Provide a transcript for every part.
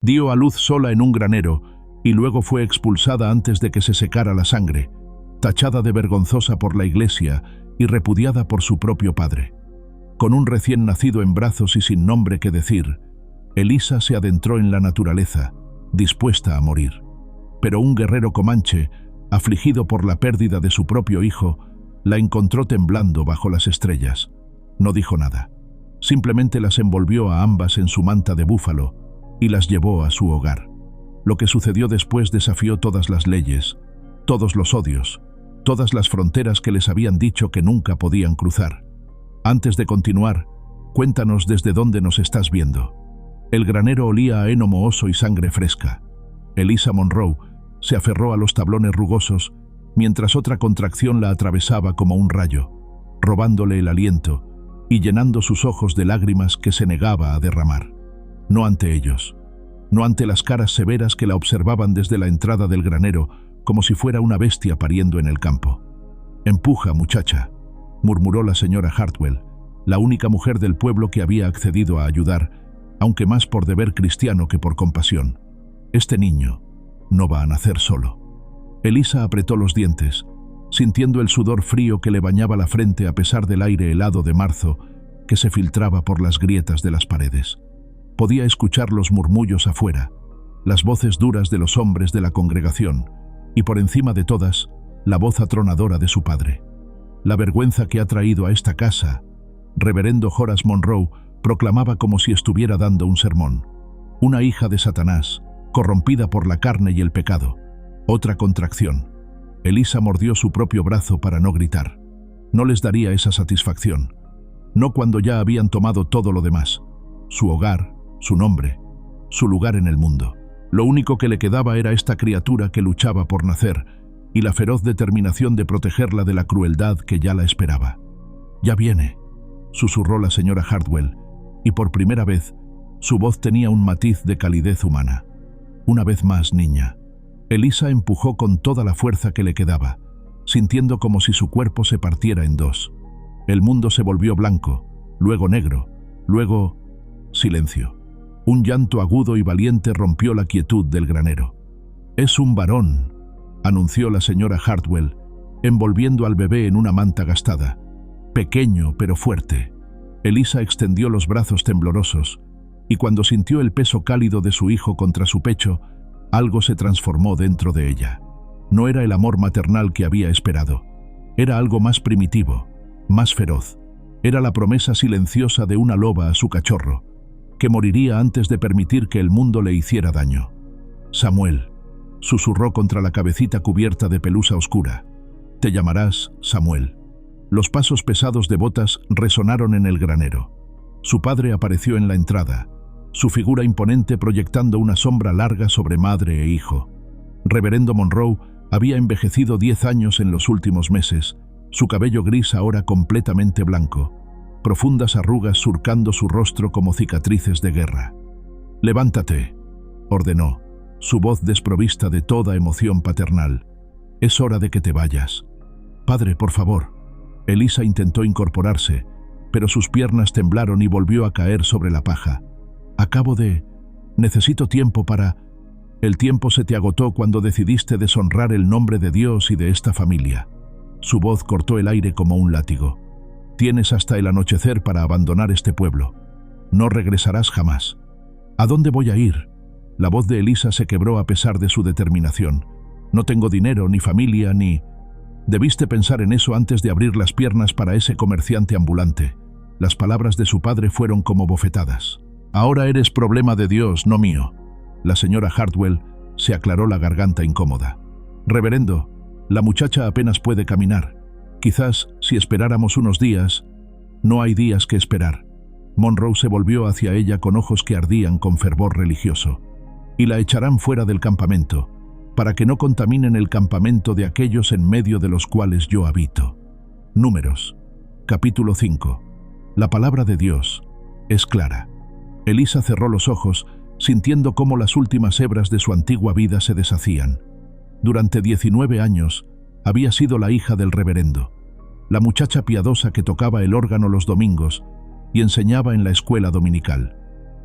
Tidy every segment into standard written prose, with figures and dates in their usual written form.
Dio a luz sola en un granero y luego fue expulsada antes de que se secara la sangre, tachada de vergonzosa por la Iglesia y repudiada por su propio padre. Con un recién nacido en brazos y sin nombre que decir, Elisa se adentró en la naturaleza, dispuesta a morir. Pero un guerrero comanche, afligido por la pérdida de su propio hijo, la encontró temblando bajo las estrellas. No dijo nada. Simplemente las envolvió a ambas en su manta de búfalo y las llevó a su hogar. Lo que sucedió después desafió todas las leyes, todos los odios, todas las fronteras que les habían dicho que nunca podían cruzar. Antes de continuar, cuéntanos desde dónde nos estás viendo. El granero olía a heno mohoso y sangre fresca. Elisa Monroe se aferró a los tablones rugosos mientras otra contracción la atravesaba como un rayo, robándole el aliento y llenando sus ojos de lágrimas que se negaba a derramar. No ante ellos, no ante las caras severas que la observaban desde la entrada del granero como si fuera una bestia pariendo en el campo. «Empuja, muchacha», murmuró la señora Hartwell, la única mujer del pueblo que había accedido a ayudar, aunque más por deber cristiano que por compasión. «Este niño no va a nacer solo». Elisa apretó los dientes, sintiendo el sudor frío que le bañaba la frente a pesar del aire helado de marzo que se filtraba por las grietas de las paredes. Podía escuchar los murmullos afuera, las voces duras de los hombres de la congregación y por encima de todas, la voz atronadora de su padre. «La vergüenza que ha traído a esta casa», reverendo Horace Monroe proclamaba como si estuviera dando un sermón. «Una hija de Satanás, corrompida por la carne y el pecado». Otra contracción. Elisa mordió su propio brazo para no gritar. No les daría esa satisfacción. No cuando ya habían tomado todo lo demás. Su hogar, su nombre, su lugar en el mundo. Lo único que le quedaba era esta criatura que luchaba por nacer y la feroz determinación de protegerla de la crueldad que ya la esperaba. «Ya viene», susurró la señora Hartwell, y por primera vez su voz tenía un matiz de calidez humana. «Una vez más, niña». Elisa empujó con toda la fuerza que le quedaba, sintiendo como si su cuerpo se partiera en dos. El mundo se volvió blanco, luego negro, luego silencio. Un llanto agudo y valiente rompió la quietud del granero. «Es un varón», anunció la señora Hartwell, envolviendo al bebé en una manta gastada. «Pequeño pero fuerte». Elisa extendió los brazos temblorosos, y cuando sintió el peso cálido de su hijo contra su pecho, algo se transformó dentro de ella. No era el amor maternal que había esperado. Era algo más primitivo, más feroz. Era la promesa silenciosa de una loba a su cachorro, que moriría antes de permitir que el mundo le hiciera daño. «Samuel», susurró contra la cabecita cubierta de pelusa oscura. «Te llamarás Samuel». Los pasos pesados de botas resonaron en el granero. Su padre apareció en la entrada, su figura imponente proyectando una sombra larga sobre madre e hijo. Reverendo Monroe había envejecido 10 años en los últimos meses, su cabello gris ahora completamente blanco, profundas arrugas surcando su rostro como cicatrices de guerra. «Levántate», ordenó, su voz desprovista de toda emoción paternal. «Es hora de que te vayas». «Padre, por favor». Elisa intentó incorporarse, pero sus piernas temblaron y volvió a caer sobre la paja. Necesito tiempo para... El tiempo se te agotó cuando decidiste deshonrar el nombre de Dios y de esta familia. Su voz cortó el aire como un látigo. Tienes hasta el anochecer para abandonar este pueblo. No regresarás jamás. ¿A dónde voy a ir? La voz de Elisa se quebró a pesar de su determinación. No tengo dinero, ni familia, ni... Debiste pensar en eso antes de abrir las piernas para ese comerciante ambulante. Las palabras de su padre fueron como bofetadas. Ahora eres problema de Dios, no mío. La señora Hartwell se aclaró la garganta incómoda. Reverendo, la muchacha apenas puede caminar. Quizás, si esperáramos unos días... No hay días que esperar. Monroe se volvió hacia ella con ojos que ardían con fervor religioso. Y la echarán fuera del campamento, para que no contaminen el campamento de aquellos en medio de los cuales yo habito. Números, capítulo 5. La palabra de Dios es clara. Elisa cerró los ojos, sintiendo cómo las últimas hebras de su antigua vida se deshacían. Durante 19 años, había sido la hija del reverendo, la muchacha piadosa que tocaba el órgano los domingos y enseñaba en la escuela dominical.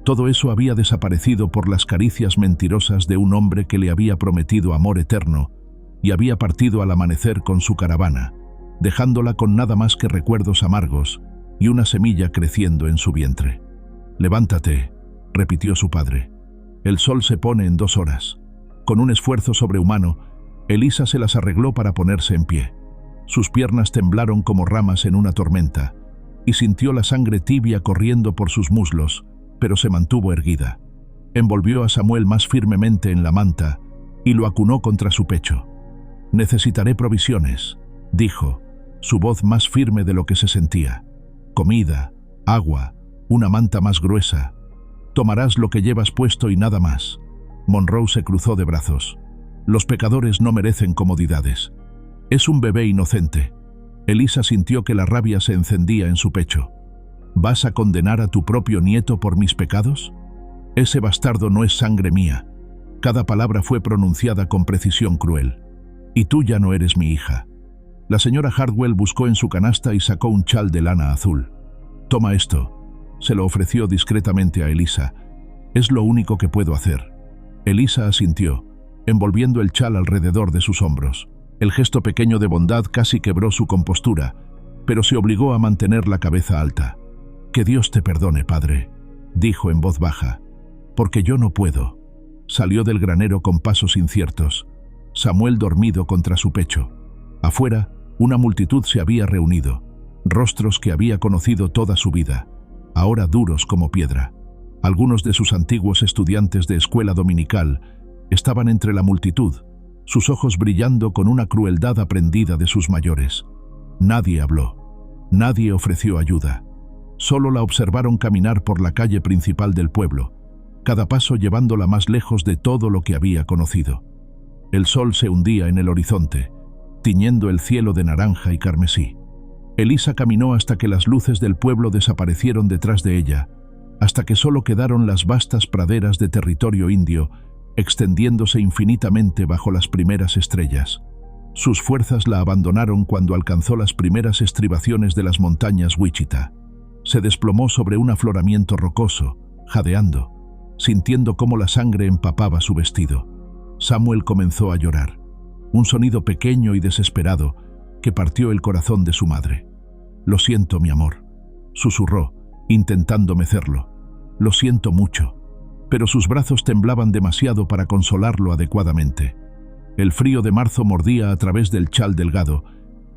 Todo eso había desaparecido por las caricias mentirosas de un hombre que le había prometido amor eterno y había partido al amanecer con su caravana, dejándola con nada más que recuerdos amargos y una semilla creciendo en su vientre. «Levántate», repitió su padre. «El sol se pone en 2 horas». Con un esfuerzo sobrehumano, Elisa se las arregló para ponerse en pie. Sus piernas temblaron como ramas en una tormenta, y sintió la sangre tibia corriendo por sus muslos, pero se mantuvo erguida. Envolvió a Samuel más firmemente en la manta y lo acunó contra su pecho. «Necesitaré provisiones», dijo, su voz más firme de lo que se sentía. «Comida, agua, una manta más gruesa. Tomarás lo que llevas puesto y nada más». Monroe se cruzó de brazos. «Los pecadores no merecen comodidades. Es un bebé inocente». Elisa sintió que la rabia se encendía en su pecho. «¿Vas a condenar a tu propio nieto por mis pecados? Ese bastardo no es sangre mía». Cada palabra fue pronunciada con precisión cruel. «Y tú ya no eres mi hija». La señora Hardwell buscó en su canasta y sacó un chal de lana azul. «Toma esto», se lo ofreció discretamente a Elisa. «Es lo único que puedo hacer». Elisa asintió, envolviendo el chal alrededor de sus hombros. El gesto pequeño de bondad casi quebró su compostura, pero se obligó a mantener la cabeza alta. «Que Dios te perdone, padre», dijo en voz baja. «Porque yo no puedo». Salió del granero con pasos inciertos, Samuel dormido contra su pecho. Afuera, una multitud se había reunido, rostros que había conocido toda su vida, ahora duros como piedra. Algunos de sus antiguos estudiantes de escuela dominical estaban entre la multitud, sus ojos brillando con una crueldad aprendida de sus mayores. Nadie habló, nadie ofreció ayuda. Solo la observaron caminar por la calle principal del pueblo, cada paso llevándola más lejos de todo lo que había conocido. El sol se hundía en el horizonte, tiñendo el cielo de naranja y carmesí. Elisa caminó hasta que las luces del pueblo desaparecieron detrás de ella, hasta que solo quedaron las vastas praderas de territorio indio, extendiéndose infinitamente bajo las primeras estrellas. Sus fuerzas la abandonaron cuando alcanzó las primeras estribaciones de las montañas Wichita. Se desplomó sobre un afloramiento rocoso, jadeando, sintiendo cómo la sangre empapaba su vestido. Samuel comenzó a llorar, un sonido pequeño y desesperado que partió el corazón de su madre. «Lo siento, mi amor», susurró, intentando mecerlo. «Lo siento mucho». Pero sus brazos temblaban demasiado para consolarlo adecuadamente. El frío de marzo mordía a través del chal delgado,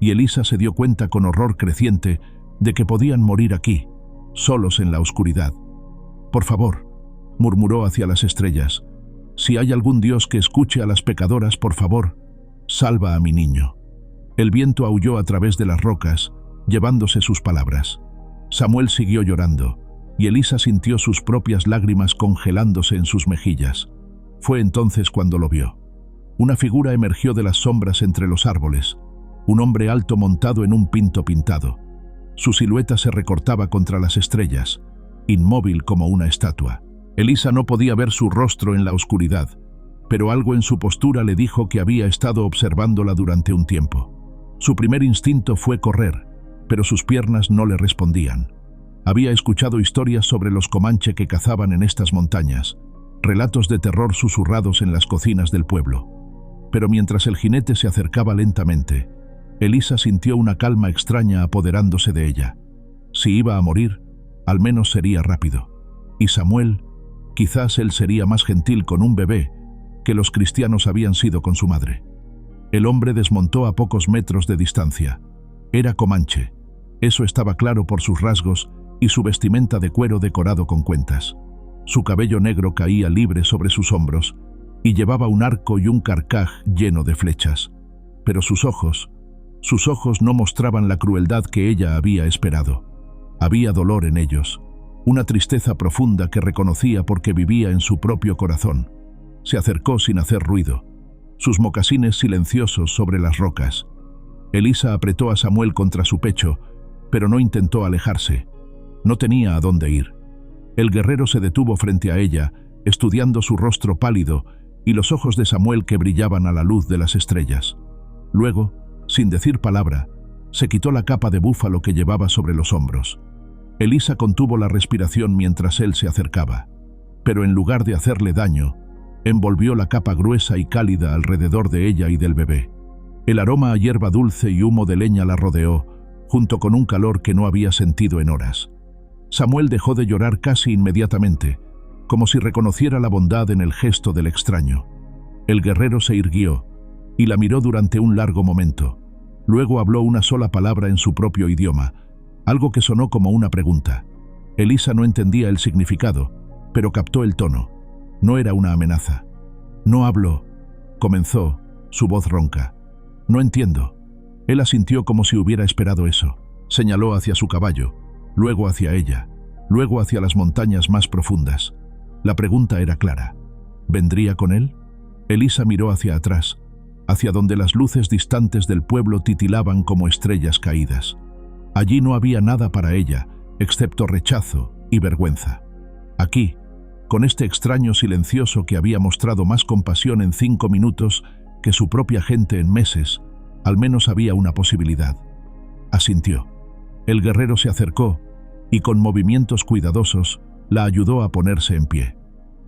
y Elisa se dio cuenta con horror creciente de que podían morir aquí, solos en la oscuridad. «Por favor», murmuró hacia las estrellas, «si hay algún Dios que escuche a las pecadoras, por favor, salva a mi niño». El viento aulló a través de las rocas, llevándose sus palabras. Samuel siguió llorando, y Elisa sintió sus propias lágrimas congelándose en sus mejillas. Fue entonces cuando lo vio. Una figura emergió de las sombras entre los árboles, un hombre alto montado en un pinto pintado. Su silueta se recortaba contra las estrellas, inmóvil como una estatua. Elisa no podía ver su rostro en la oscuridad, pero algo en su postura le dijo que había estado observándola durante un tiempo. Su primer instinto fue correr, pero sus piernas no le respondían. Había escuchado historias sobre los comanche que cazaban en estas montañas, relatos de terror susurrados en las cocinas del pueblo. Pero mientras el jinete se acercaba lentamente, Elisa sintió una calma extraña apoderándose de ella. Si iba a morir, al menos sería rápido. Y Samuel, quizás él sería más gentil con un bebé que los cristianos habían sido con su madre. El hombre desmontó a pocos metros de distancia. Era comanche. Eso estaba claro por sus rasgos y su vestimenta de cuero decorado con cuentas. Su cabello negro caía libre sobre sus hombros y llevaba un arco y un carcaj lleno de flechas. Pero sus ojos no mostraban la crueldad que ella había esperado. Había dolor en ellos, una tristeza profunda que reconocía porque vivía en su propio corazón. Se acercó sin hacer ruido, sus mocasines silenciosos sobre las rocas. Elisa apretó a Samuel contra su pecho, pero no intentó alejarse. No tenía a dónde ir. El guerrero se detuvo frente a ella, estudiando su rostro pálido y los ojos de Samuel que brillaban a la luz de las estrellas. Luego, sin decir palabra, se quitó la capa de búfalo que llevaba sobre los hombros. Elisa contuvo la respiración mientras él se acercaba. pero en lugar de hacerle daño, envolvió la capa gruesa y cálida alrededor de ella y del bebé. El aroma a hierba dulce y humo de leña la rodeó, junto con un calor que no había sentido en horas. Samuel dejó de llorar casi inmediatamente, como si reconociera la bondad en el gesto del extraño. El guerrero se irguió y la miró durante un largo momento. Luego habló una sola palabra en su propio idioma, algo que sonó como una pregunta. Elisa no entendía el significado, pero captó el tono. No era una amenaza. «No hablo», comenzó, su voz ronca. «No entiendo». Él asintió como si hubiera esperado eso. Señaló hacia su caballo, luego hacia ella, luego hacia las montañas más profundas. La pregunta era clara. ¿Vendría con él? Elisa miró hacia atrás, hacia donde las luces distantes del pueblo titilaban como estrellas caídas. Allí no había nada para ella, excepto rechazo y vergüenza. Aquí, con este extraño silencioso que había mostrado más compasión en 5 minutos que su propia gente en meses, al menos había una posibilidad. Asintió. El guerrero se acercó y con movimientos cuidadosos la ayudó a ponerse en pie.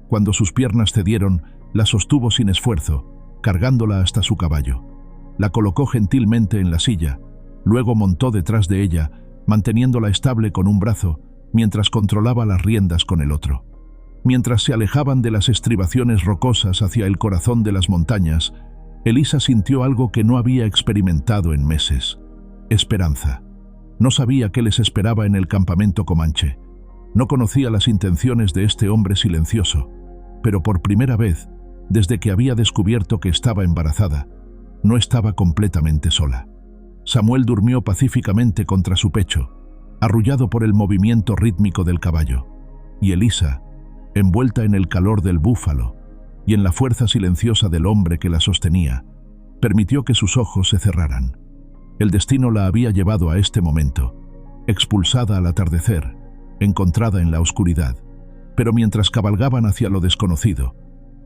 Cuando sus piernas cedieron, la sostuvo sin esfuerzo, cargándola hasta su caballo. La colocó gentilmente en la silla, luego montó detrás de ella, manteniéndola estable con un brazo, mientras controlaba las riendas con el otro. Mientras se alejaban de las estribaciones rocosas hacia el corazón de las montañas, Elisa sintió algo que no había experimentado en meses: esperanza. No sabía qué les esperaba en el campamento comanche. No conocía las intenciones de este hombre silencioso, pero por primera vez, desde que había descubierto que estaba embarazada, no estaba completamente sola. Samuel durmió pacíficamente contra su pecho, arrullado por el movimiento rítmico del caballo, y Elisa, envuelta en el calor del búfalo y en la fuerza silenciosa del hombre que la sostenía, permitió que sus ojos se cerraran. El destino la había llevado a este momento, expulsada al atardecer, encontrada en la oscuridad. Pero mientras cabalgaban hacia lo desconocido,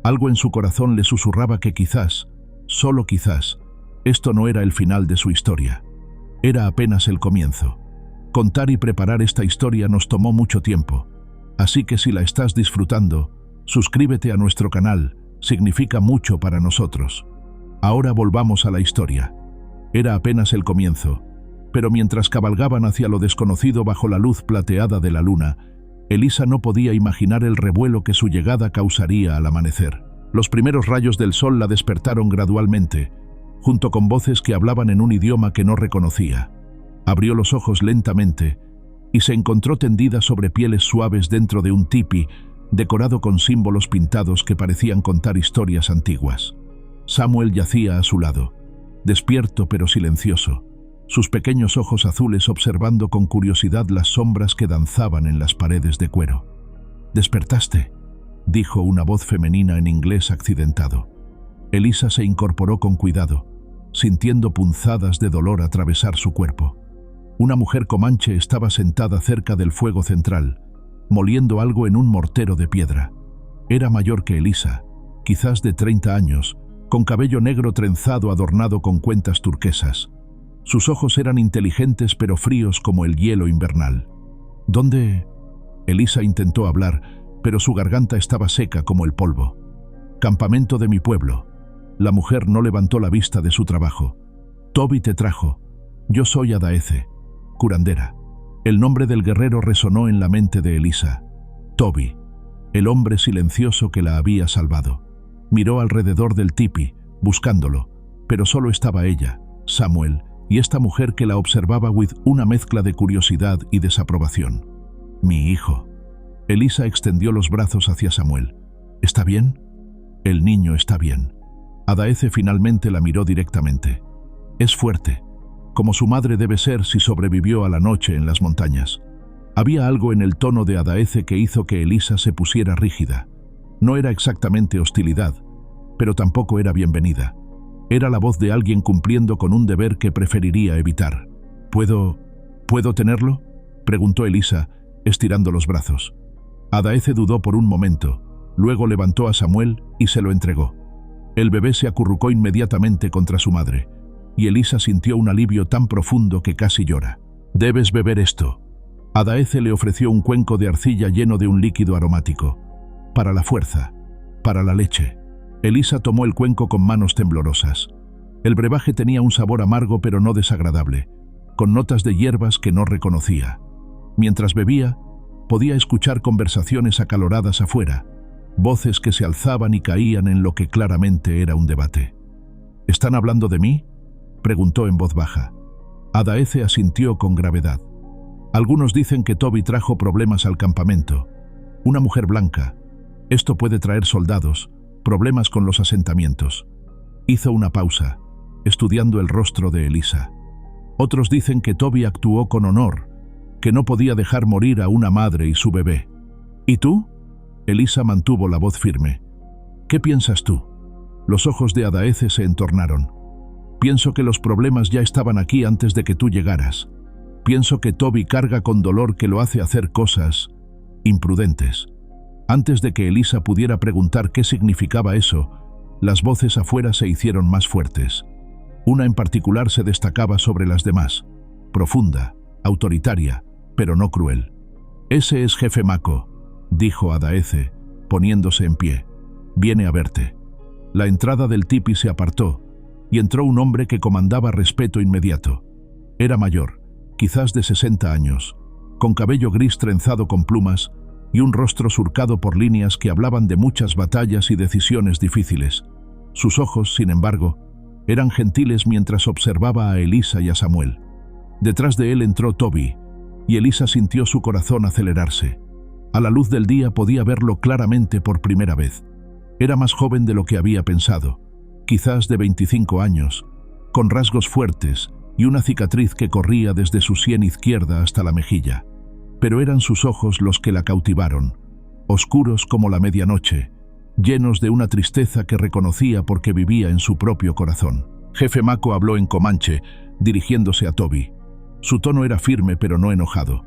algo en su corazón le susurraba que quizás, solo quizás, esto no era el final de su historia. Era apenas el comienzo. Contar y preparar esta historia nos tomó mucho tiempo, así que si la estás disfrutando, suscríbete a nuestro canal, significa mucho para nosotros. Ahora volvamos a la historia. Era apenas el comienzo, pero mientras cabalgaban hacia lo desconocido bajo la luz plateada de la luna, Elisa no podía imaginar el revuelo que su llegada causaría al amanecer. Los primeros rayos del sol la despertaron gradualmente, junto con voces que hablaban en un idioma que no reconocía. Abrió los ojos lentamente y se encontró tendida sobre pieles suaves dentro de un tipi decorado con símbolos pintados que parecían contar historias antiguas. Samuel yacía a su lado, despierto pero silencioso, sus pequeños ojos azules observando con curiosidad las sombras que danzaban en las paredes de cuero. «¿Despertaste?», dijo una voz femenina en inglés accidentado. Elisa se incorporó con cuidado, sintiendo punzadas de dolor atravesar su cuerpo. Una mujer comanche estaba sentada cerca del fuego central, moliendo algo en un mortero de piedra. Era mayor que Elisa, quizás de 30 años, con cabello negro trenzado adornado con cuentas turquesas. Sus ojos eran inteligentes pero fríos como el hielo invernal. «¿Dónde?» Elisa intentó hablar, pero su garganta estaba seca como el polvo. «Campamento de mi pueblo». La mujer no levantó la vista de su trabajo. «Toby te trajo. Yo soy Adaeze, curandera». El nombre del guerrero resonó en la mente de Elisa. Toby, el hombre silencioso que la había salvado. Miró alrededor del tipi, buscándolo, pero solo estaba ella, Samuel, y esta mujer que la observaba with una mezcla de curiosidad y desaprobación. «Mi hijo». Elisa extendió los brazos hacia Samuel. «¿Está bien?» «El niño está bien». Adaeze finalmente la miró directamente. «Es fuerte, como su madre debe ser si sobrevivió a la noche en las montañas». Había algo en el tono de Adaeze que hizo que Elisa se pusiera rígida. No era exactamente hostilidad, pero tampoco era bienvenida. Era la voz de alguien cumpliendo con un deber que preferiría evitar. ¿Puedo tenerlo?», preguntó Elisa, estirando los brazos. Adaeze dudó por un momento, luego levantó a Samuel y se lo entregó. El bebé se acurrucó inmediatamente contra su madre, y Elisa sintió un alivio tan profundo que casi llora. «Debes beber esto». Adaeze le ofreció un cuenco de arcilla lleno de un líquido aromático. para la fuerza, para la leche. Elisa tomó el cuenco con manos temblorosas. El brebaje tenía un sabor amargo pero no desagradable, con notas de hierbas que no reconocía. Mientras bebía, podía escuchar conversaciones acaloradas afuera, voces que se alzaban y caían en lo que claramente era un debate. ¿Están hablando de mí?, preguntó en voz baja. Adaeze asintió con gravedad. Algunos dicen que Toby trajo problemas al campamento. Una mujer blanca. Esto puede traer soldados, problemas con los asentamientos. Hizo una pausa, estudiando el rostro de Elisa. Otros dicen que Toby actuó con honor, que no podía dejar morir a una madre y su bebé. ¿Y tú? Elisa mantuvo la voz firme. ¿Qué piensas tú? Los ojos de Adaeze se entornaron. Pienso que los problemas ya estaban aquí antes de que tú llegaras. Pienso que Toby carga con dolor que lo hace hacer cosas imprudentes. Antes de que Elisa pudiera preguntar qué significaba eso, las voces afuera se hicieron más fuertes. Una en particular se destacaba sobre las demás, profunda, autoritaria, pero no cruel. «Ese es jefe Mako», dijo Adaeze, poniéndose en pie. «Viene a verte». La entrada del tipi se apartó, y entró un hombre que comandaba respeto inmediato. Era mayor, quizás de 60 años, con cabello gris trenzado con plumas y un rostro surcado por líneas que hablaban de muchas batallas y decisiones difíciles. Sus ojos, sin embargo, eran gentiles mientras observaba a Elisa y a Samuel. Detrás de él entró Toby, y Elisa sintió su corazón acelerarse. A la luz del día podía verlo claramente por primera vez. Era más joven de lo que había pensado, quizás de 25 años, con rasgos fuertes y una cicatriz que corría desde su sien izquierda hasta la mejilla. Pero eran sus ojos los que la cautivaron, oscuros como la medianoche, llenos de una tristeza que reconocía porque vivía en su propio corazón. Jefe Mako habló en comanche, dirigiéndose a Toby. Su tono era firme pero no enojado.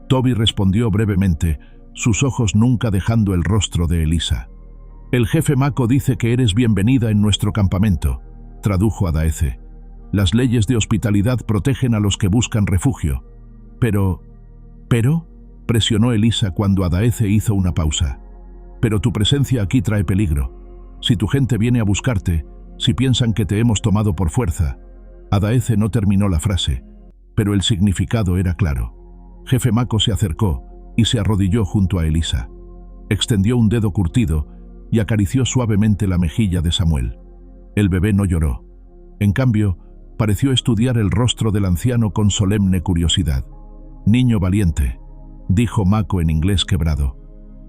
Toby respondió brevemente, sus ojos nunca dejando el rostro de Elisa. «El jefe Mako dice que eres bienvenida en nuestro campamento», tradujo Adaeze. «Las leyes de hospitalidad protegen a los que buscan refugio». «Pero», presionó Elisa cuando Adaeze hizo una pausa. «Pero tu presencia aquí trae peligro. Si tu gente viene a buscarte, si piensan que te hemos tomado por fuerza». Adaeze no terminó la frase, pero el significado era claro. Jefe Mako se acercó y se arrodilló junto a Elisa. Extendió un dedo curtido y acarició suavemente la mejilla de Samuel. El bebé no lloró. En cambio, pareció estudiar el rostro del anciano con solemne curiosidad. «Niño valiente», dijo Mako en inglés quebrado,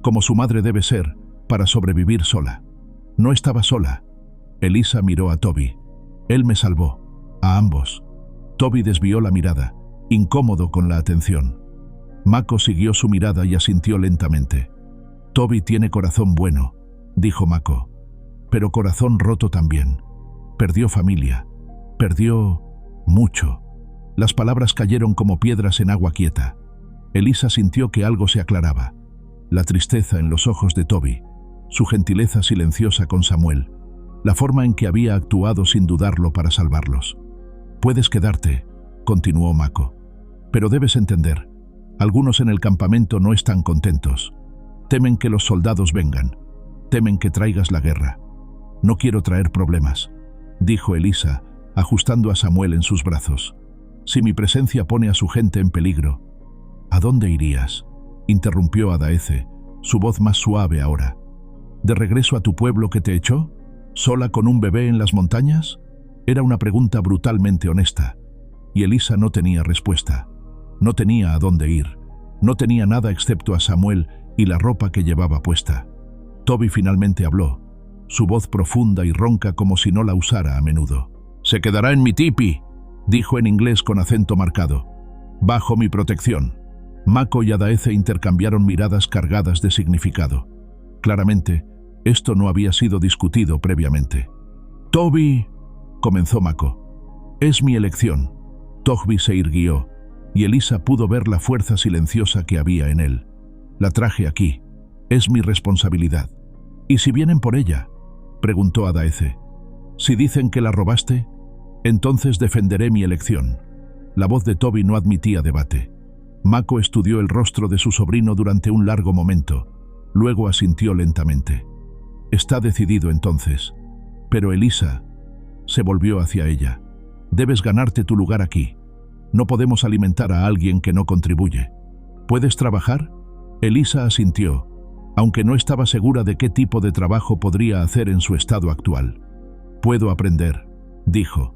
«como su madre debe ser, para sobrevivir sola». No estaba sola. Elisa miró a Toby. «Él me salvó. A ambos». Toby desvió la mirada, incómodo con la atención. Mako siguió su mirada y asintió lentamente. «Toby tiene corazón bueno», dijo Mako, «pero corazón roto también. Perdió familia. Perdió mucho». Las palabras cayeron como piedras en agua quieta. Elisa sintió que algo se aclaraba. La tristeza en los ojos de Toby, su gentileza silenciosa con Samuel, la forma en que había actuado sin dudarlo para salvarlos. «Puedes quedarte», continuó Mako, «pero debes entender, algunos en el campamento no están contentos. Temen que los soldados vengan. Temen que traigas la guerra. No quiero traer problemas», dijo Elisa, ajustando a Samuel en sus brazos. «Si mi presencia pone a su gente en peligro». «¿A dónde irías?», interrumpió Adaeze, su voz más suave ahora. «¿De regreso a tu pueblo que te echó? ¿Sola con un bebé en las montañas?». Era una pregunta brutalmente honesta, y Elisa no tenía respuesta. No tenía a dónde ir. No tenía nada excepto a Samuel y la ropa que llevaba puesta. Toby finalmente habló, su voz profunda y ronca como si no la usara a menudo. «Se quedará en mi tipi», dijo en inglés con acento marcado, «bajo mi protección». Mako y Adaeze intercambiaron miradas cargadas de significado. Claramente, esto no había sido discutido previamente. «Toby», comenzó Mako, «es mi elección». Toby se irguió, y Elisa pudo ver la fuerza silenciosa que había en él. «La traje aquí. Es mi responsabilidad». «¿Y si vienen por ella?», preguntó Adaeze. «Si dicen que la robaste, entonces defenderé mi elección». La voz de Toby no admitía debate. Mako estudió el rostro de su sobrino durante un largo momento. Luego asintió lentamente. Está decidido entonces. Pero Elisa se volvió hacia ella. Debes ganarte tu lugar aquí. No podemos alimentar a alguien que no contribuye. ¿Puedes trabajar? Elisa asintió, aunque no estaba segura de qué tipo de trabajo podría hacer en su estado actual. Puedo aprender, dijo.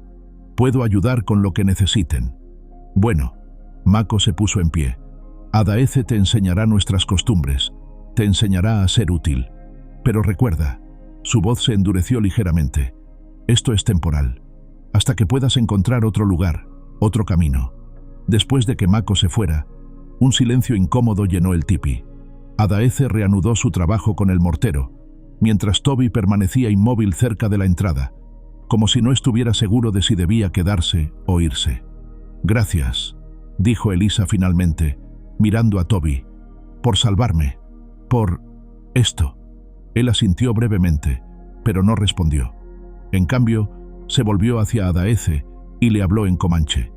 Puedo ayudar con lo que necesiten. Bueno, Mako se puso en pie. Adaeze te enseñará nuestras costumbres, te enseñará a ser útil. Pero recuerda, su voz se endureció ligeramente. Esto es temporal, hasta que puedas encontrar otro lugar, otro camino. Después de que Mako se fuera, un silencio incómodo llenó el tipi. Adaeze reanudó su trabajo con el mortero, mientras Toby permanecía inmóvil cerca de la entrada, como si no estuviera seguro de si debía quedarse o irse. Gracias, dijo Elisa finalmente, mirando a Toby, por salvarme, por esto. Él asintió brevemente, pero no respondió. En cambio, se volvió hacia Adaeze y le habló en comanche.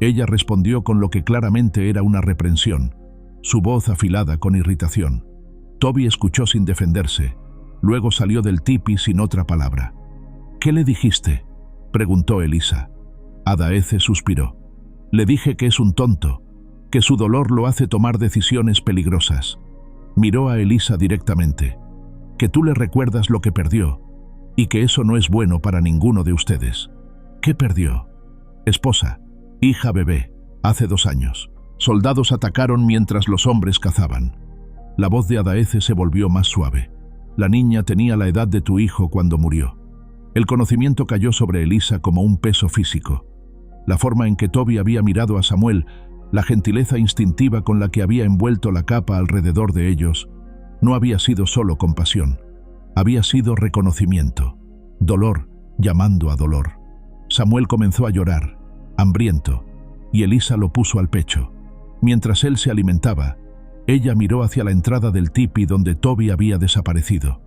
Ella respondió con lo que claramente era una reprensión, su voz afilada con irritación. Toby escuchó sin defenderse, luego salió del tipi sin otra palabra. ¿Qué le dijiste?, preguntó Elisa. Adaeze suspiró. Le dije que es un tonto, que su dolor lo hace tomar decisiones peligrosas. Miró a Elisa directamente. Que tú le recuerdas lo que perdió, y que eso no es bueno para ninguno de ustedes. ¿Qué perdió? Esposa, hija, bebé, hace 2 años. Soldados atacaron mientras los hombres cazaban. La voz de Adaeze se volvió más suave. La niña tenía la edad de tu hijo cuando murió. El conocimiento cayó sobre Elisa como un peso físico. La forma en que Toby había mirado a Samuel, la gentileza instintiva con la que había envuelto la capa alrededor de ellos, no había sido solo compasión. Había sido reconocimiento. Dolor llamando a dolor. Samuel comenzó a llorar, hambriento, y Elisa lo puso al pecho. Mientras él se alimentaba, ella miró hacia la entrada del tipi donde Toby había desaparecido.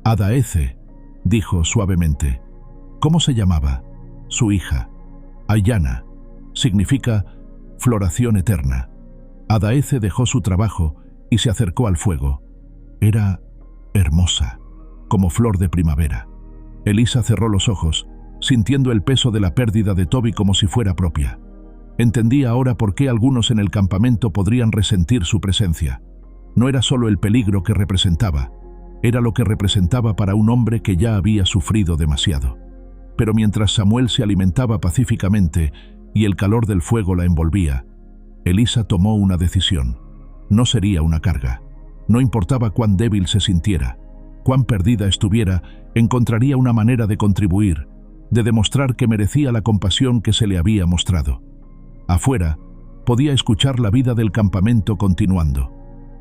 Adaeze, dijo suavemente. ¿Cómo se llamaba? Su hija. Ayana. Significa floración eterna. Adaeze dejó su trabajo y se acercó al fuego. Era hermosa, como flor de primavera. Elisa cerró los ojos, sintiendo el peso de la pérdida de Toby como si fuera propia. Entendía ahora por qué algunos en el campamento podrían resentir su presencia. No era solo el peligro que representaba, era lo que representaba para un hombre que ya había sufrido demasiado. Pero mientras Samuel se alimentaba pacíficamente y el calor del fuego la envolvía, Elisa tomó una decisión. No sería una carga. No importaba cuán débil se sintiera, cuán perdida estuviera, encontraría una manera de contribuir, de demostrar que merecía la compasión que se le había mostrado. Afuera, podía escuchar la vida del campamento continuando.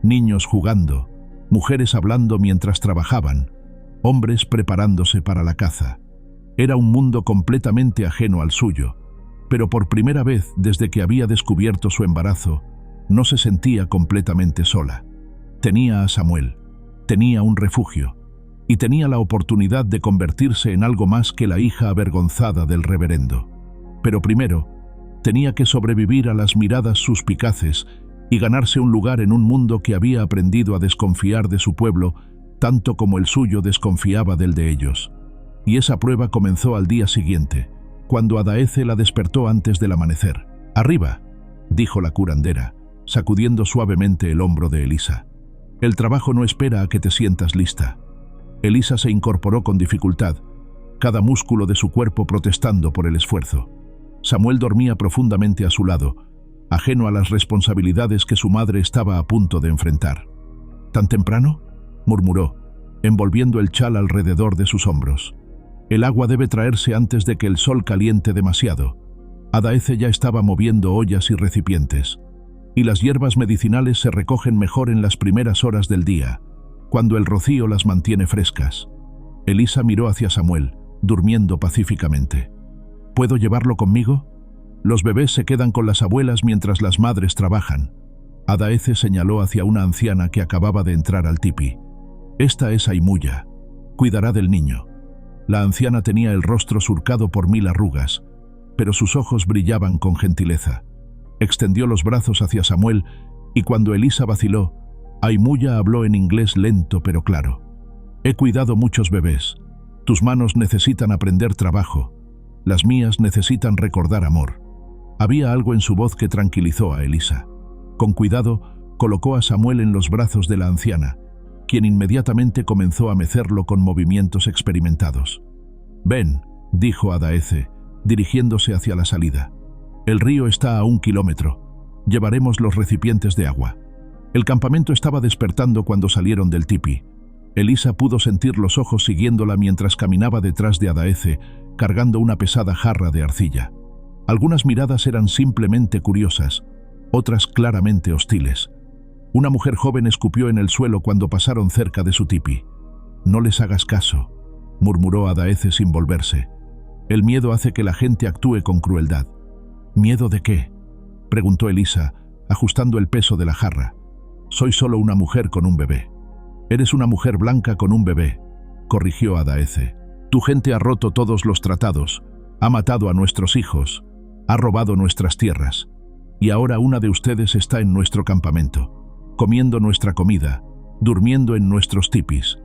Niños jugando, mujeres hablando mientras trabajaban, hombres preparándose para la caza. Era un mundo completamente ajeno al suyo, pero por primera vez desde que había descubierto su embarazo, no se sentía completamente sola. Tenía a Samuel, tenía un refugio, y tenía la oportunidad de convertirse en algo más que la hija avergonzada del reverendo. Pero primero, tenía que sobrevivir a las miradas suspicaces y ganarse un lugar en un mundo que había aprendido a desconfiar de su pueblo, tanto como el suyo desconfiaba del de ellos. Y esa prueba comenzó al día siguiente, cuando Adaeze la despertó antes del amanecer. «Arriba», dijo la curandera, sacudiendo suavemente el hombro de Elisa. «El trabajo no espera a que te sientas lista». Elisa se incorporó con dificultad, cada músculo de su cuerpo protestando por el esfuerzo. Samuel dormía profundamente a su lado, ajeno a las responsabilidades que su madre estaba a punto de enfrentar. «¿Tan temprano?», murmuró, envolviendo el chal alrededor de sus hombros. «El agua debe traerse antes de que el sol caliente demasiado». Adaeze ya estaba moviendo ollas y recipientes. «Y las hierbas medicinales se recogen mejor en las primeras horas del día, cuando el rocío las mantiene frescas». Elisa miró hacia Samuel, durmiendo pacíficamente. «¿Puedo llevarlo conmigo? Los bebés se quedan con las abuelas mientras las madres trabajan». Adaeze señaló hacia una anciana que acababa de entrar al tipi. «Esta es Aimuya. Cuidará del niño». La anciana tenía el rostro surcado por 1000 arrugas, pero sus ojos brillaban con gentileza. Extendió los brazos hacia Samuel y cuando Elisa vaciló, Aimuya habló en inglés lento pero claro. He cuidado muchos bebés. Tus manos necesitan aprender trabajo. Las mías necesitan recordar amor. Había algo en su voz que tranquilizó a Elisa. Con cuidado, colocó a Samuel en los brazos de la anciana, quien inmediatamente comenzó a mecerlo con movimientos experimentados. «Ven», dijo Adaeze, dirigiéndose hacia la salida. «El río está a 1 kilómetro. Llevaremos los recipientes de agua». El campamento estaba despertando cuando salieron del tipi. Elisa pudo sentir los ojos siguiéndola mientras caminaba detrás de Adaeze, cargando una pesada jarra de arcilla. Algunas miradas eran simplemente curiosas, otras claramente hostiles. Una mujer joven escupió en el suelo cuando pasaron cerca de su tipi. «No les hagas caso», murmuró Adaeze sin volverse. «El miedo hace que la gente actúe con crueldad». «¿Miedo de qué?», preguntó Elisa, ajustando el peso de la jarra. «Soy solo una mujer con un bebé». «Eres una mujer blanca con un bebé», corrigió Adaeze. «Tu gente ha roto todos los tratados, ha matado a nuestros hijos, ha robado nuestras tierras, y ahora una de ustedes está en nuestro campamento, comiendo nuestra comida, durmiendo en nuestros tipis».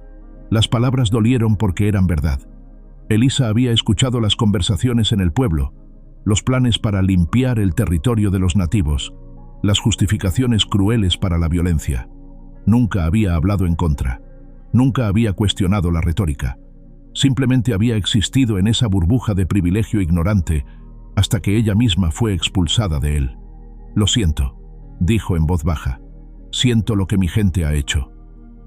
Las palabras dolieron porque eran verdad. Elisa había escuchado las conversaciones en el pueblo, los planes para limpiar el territorio de los nativos, las justificaciones crueles para la violencia. Nunca había hablado en contra, nunca había cuestionado la retórica. Simplemente había existido en esa burbuja de privilegio ignorante hasta que ella misma fue expulsada de él. «Lo siento», dijo en voz baja. «Siento lo que mi gente ha hecho».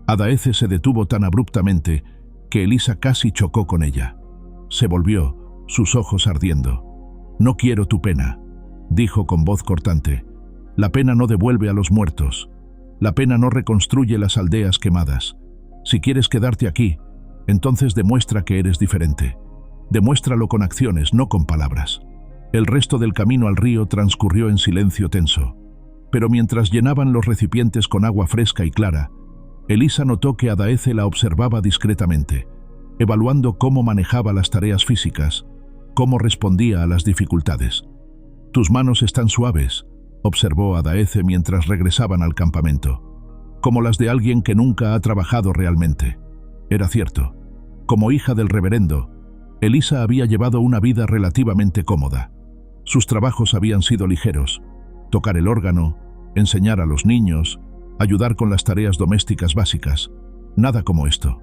Adaeze se detuvo tan abruptamente que Elisa casi chocó con ella. Se volvió, sus ojos ardiendo. «No quiero tu pena», dijo con voz cortante. «La pena no devuelve a los muertos. La pena no reconstruye las aldeas quemadas. Si quieres quedarte aquí, entonces demuestra que eres diferente. Demuéstralo con acciones, no con palabras». El resto del camino al río transcurrió en silencio tenso. Pero mientras llenaban los recipientes con agua fresca y clara, Elisa notó que Adaeze la observaba discretamente, evaluando cómo manejaba las tareas físicas, cómo respondía a las dificultades. «Tus manos están suaves», observó Adaeze mientras regresaban al campamento, «como las de alguien que nunca ha trabajado realmente». Era cierto. Como hija del reverendo, Elisa había llevado una vida relativamente cómoda. Sus trabajos habían sido ligeros: tocar el órgano, enseñar a los niños, ayudar con las tareas domésticas básicas. Nada como esto.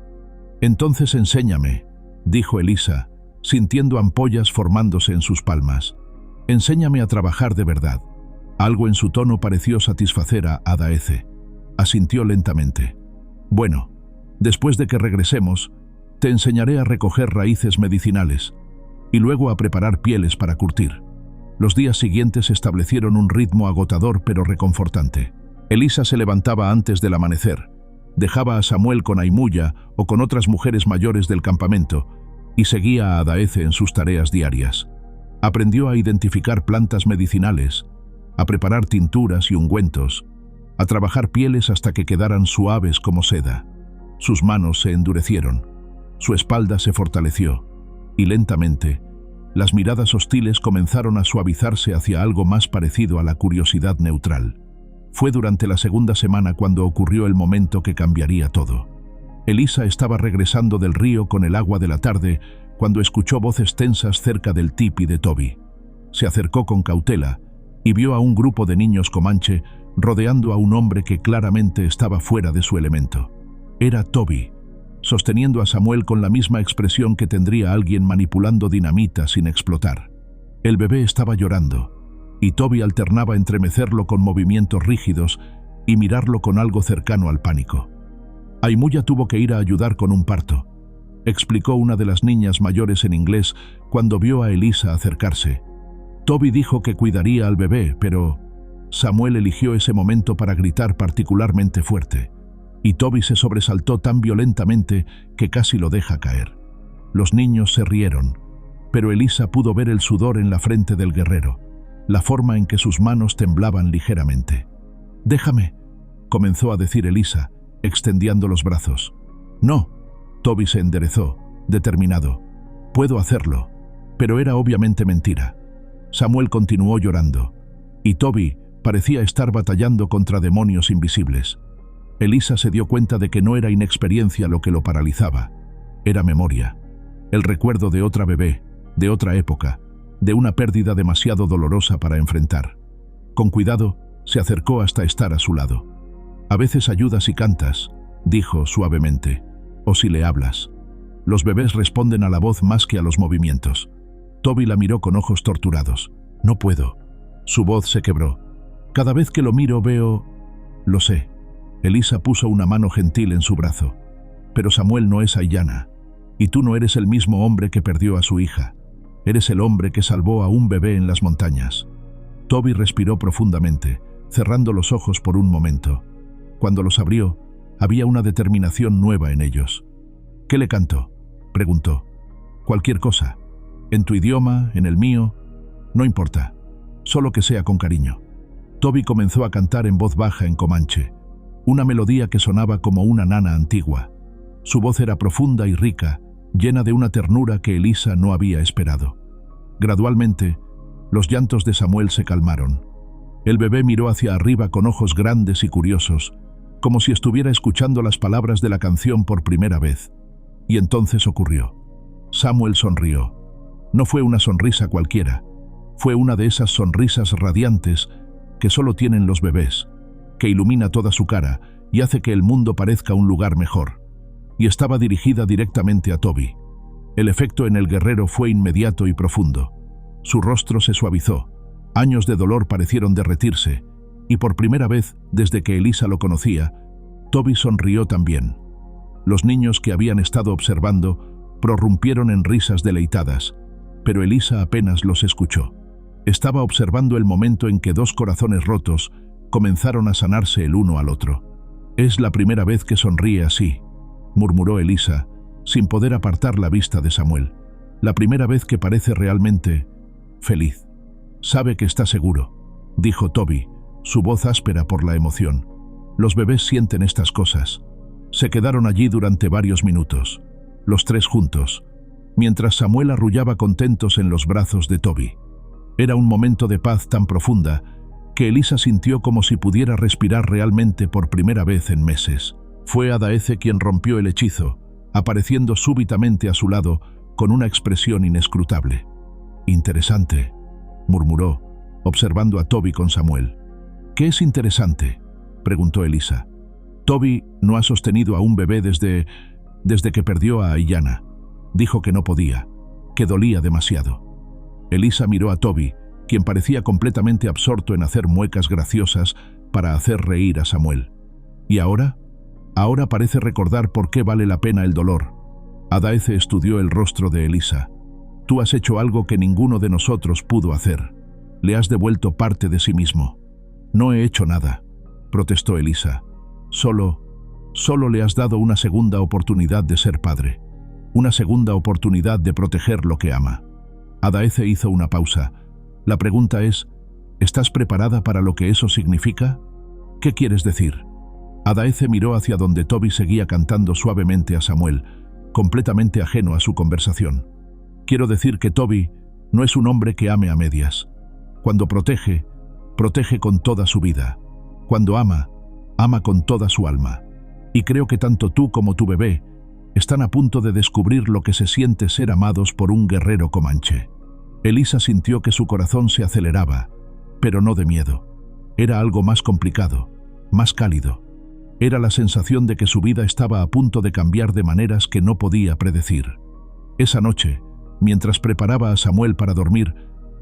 «Entonces enséñame», dijo Elisa, sintiendo ampollas formándose en sus palmas. «Enséñame a trabajar de verdad». Algo en su tono pareció satisfacer a Adaeze. Asintió lentamente. «Bueno, después de que regresemos, te enseñaré a recoger raíces medicinales y luego a preparar pieles para curtir». Los días siguientes establecieron un ritmo agotador pero reconfortante. Elisa se levantaba antes del amanecer, dejaba a Samuel con Aimuya o con otras mujeres mayores del campamento y seguía a Adaeze en sus tareas diarias. Aprendió a identificar plantas medicinales, a preparar tinturas y ungüentos, a trabajar pieles hasta que quedaran suaves como seda. Sus manos se endurecieron, su espalda se fortaleció y lentamente las miradas hostiles comenzaron a suavizarse hacia algo más parecido a la curiosidad neutral. Fue durante la segunda semana cuando ocurrió el momento que cambiaría todo. Elisa estaba regresando del río con el agua de la tarde cuando escuchó voces tensas cerca del tipi de Toby. Se acercó con cautela y vio a un grupo de niños comanche rodeando a un hombre que claramente estaba fuera de su elemento. Era Toby, sosteniendo a Samuel con la misma expresión que tendría alguien manipulando dinamita sin explotar. El bebé estaba llorando, y Toby alternaba entre mecerlo con movimientos rígidos y mirarlo con algo cercano al pánico. Aimuya tuvo que ir a ayudar con un parto, explicó una de las niñas mayores en inglés cuando vio a Elisa acercarse. Toby dijo que cuidaría al bebé, pero Samuel eligió ese momento para gritar particularmente fuerte, y Toby se sobresaltó tan violentamente que casi lo deja caer. Los niños se rieron, pero Elisa pudo ver el sudor en la frente del guerrero, la forma en que sus manos temblaban ligeramente. «Déjame», comenzó a decir Elisa, extendiendo los brazos. «No», Toby se enderezó, determinado. «Puedo hacerlo». Pero era obviamente mentira. Samuel continuó llorando, y Toby parecía estar batallando contra demonios invisibles. Elisa se dio cuenta de que no era inexperiencia lo que lo paralizaba, era memoria, el recuerdo de otra bebé, de otra época, de una pérdida demasiado dolorosa para enfrentar. Con cuidado, se acercó hasta estar a su lado. «A veces ayudas si cantas», dijo suavemente, «o si le hablas. Los bebés responden a la voz más que a los movimientos». Toby la miró con ojos torturados. «No puedo». Su voz se quebró. «Cada vez que lo miro veo...». «Lo sé». Elisa puso una mano gentil en su brazo. «Pero Samuel no es Aiyana. Y tú no eres el mismo hombre que perdió a su hija. Eres el hombre que salvó a un bebé en las montañas». Toby respiró profundamente, cerrando los ojos por un momento. Cuando los abrió, había una determinación nueva en ellos. «¿Qué le cantó?», preguntó. «Cualquier cosa. En tu idioma, en el mío. No importa. Solo que sea con cariño». Toby comenzó a cantar en voz baja en comanche, una melodía que sonaba como una nana antigua. Su voz era profunda y rica, llena de una ternura que Elisa no había esperado. Gradualmente, los llantos de Samuel se calmaron. El bebé miró hacia arriba con ojos grandes y curiosos, como si estuviera escuchando las palabras de la canción por primera vez. Y entonces ocurrió. Samuel sonrió. No fue una sonrisa cualquiera. Fue una de esas sonrisas radiantes que solo tienen los bebés, que ilumina toda su cara y hace que el mundo parezca un lugar mejor. Y estaba dirigida directamente a Toby. El efecto en el guerrero fue inmediato y profundo. Su rostro se suavizó. Años de dolor parecieron derretirse, y por primera vez desde que Elisa lo conocía, Toby sonrió también. Los niños que habían estado observando prorrumpieron en risas deleitadas, pero Elisa apenas los escuchó. Estaba observando el momento en que dos corazones rotos comenzaron a sanarse el uno al otro. «Es la primera vez que sonríe así», murmuró Elisa, sin poder apartar la vista de Samuel. «La primera vez que parece realmente feliz». «Sabe que está seguro», dijo Toby, su voz áspera por la emoción. «Los bebés sienten estas cosas». Se quedaron allí durante varios minutos, los tres juntos, mientras Samuel arrullaba contentos en los brazos de Toby. Era un momento de paz tan profunda que Elisa sintió como si pudiera respirar realmente por primera vez en meses. Fue Adaeze quien rompió el hechizo, apareciendo súbitamente a su lado con una expresión inescrutable. «Interesante», murmuró, observando a Toby con Samuel. «¿Qué es interesante?», preguntó Elisa. «Toby no ha sostenido a un bebé desde que perdió a Aiyana. Dijo que no podía, que dolía demasiado». Elisa miró a Toby, quien parecía completamente absorto en hacer muecas graciosas para hacer reír a Samuel. «¿Y ahora?» «Ahora parece recordar por qué vale la pena el dolor». Adaeze estudió el rostro de Elisa. «Tú has hecho algo que ninguno de nosotros pudo hacer. Le has devuelto parte de sí mismo». «No he hecho nada», protestó Elisa. Solo le has dado una segunda oportunidad de ser padre. Una segunda oportunidad de proteger lo que ama». Adaeze hizo una pausa. «La pregunta es, ¿estás preparada para lo que eso significa? ¿Qué quieres decir?». Adaeze miró hacia donde Toby seguía cantando suavemente a Samuel, completamente ajeno a su conversación. «Quiero decir que Toby no es un hombre que ame a medias. Cuando protege, protege con toda su vida. Cuando ama, ama con toda su alma. Y creo que tanto tú como tu bebé están a punto de descubrir lo que se siente ser amados por un guerrero comanche». Elisa sintió que su corazón se aceleraba, pero no de miedo. Era algo más complicado, más cálido. Era la sensación de que su vida estaba a punto de cambiar de maneras que no podía predecir. Esa noche, mientras preparaba a Samuel para dormir,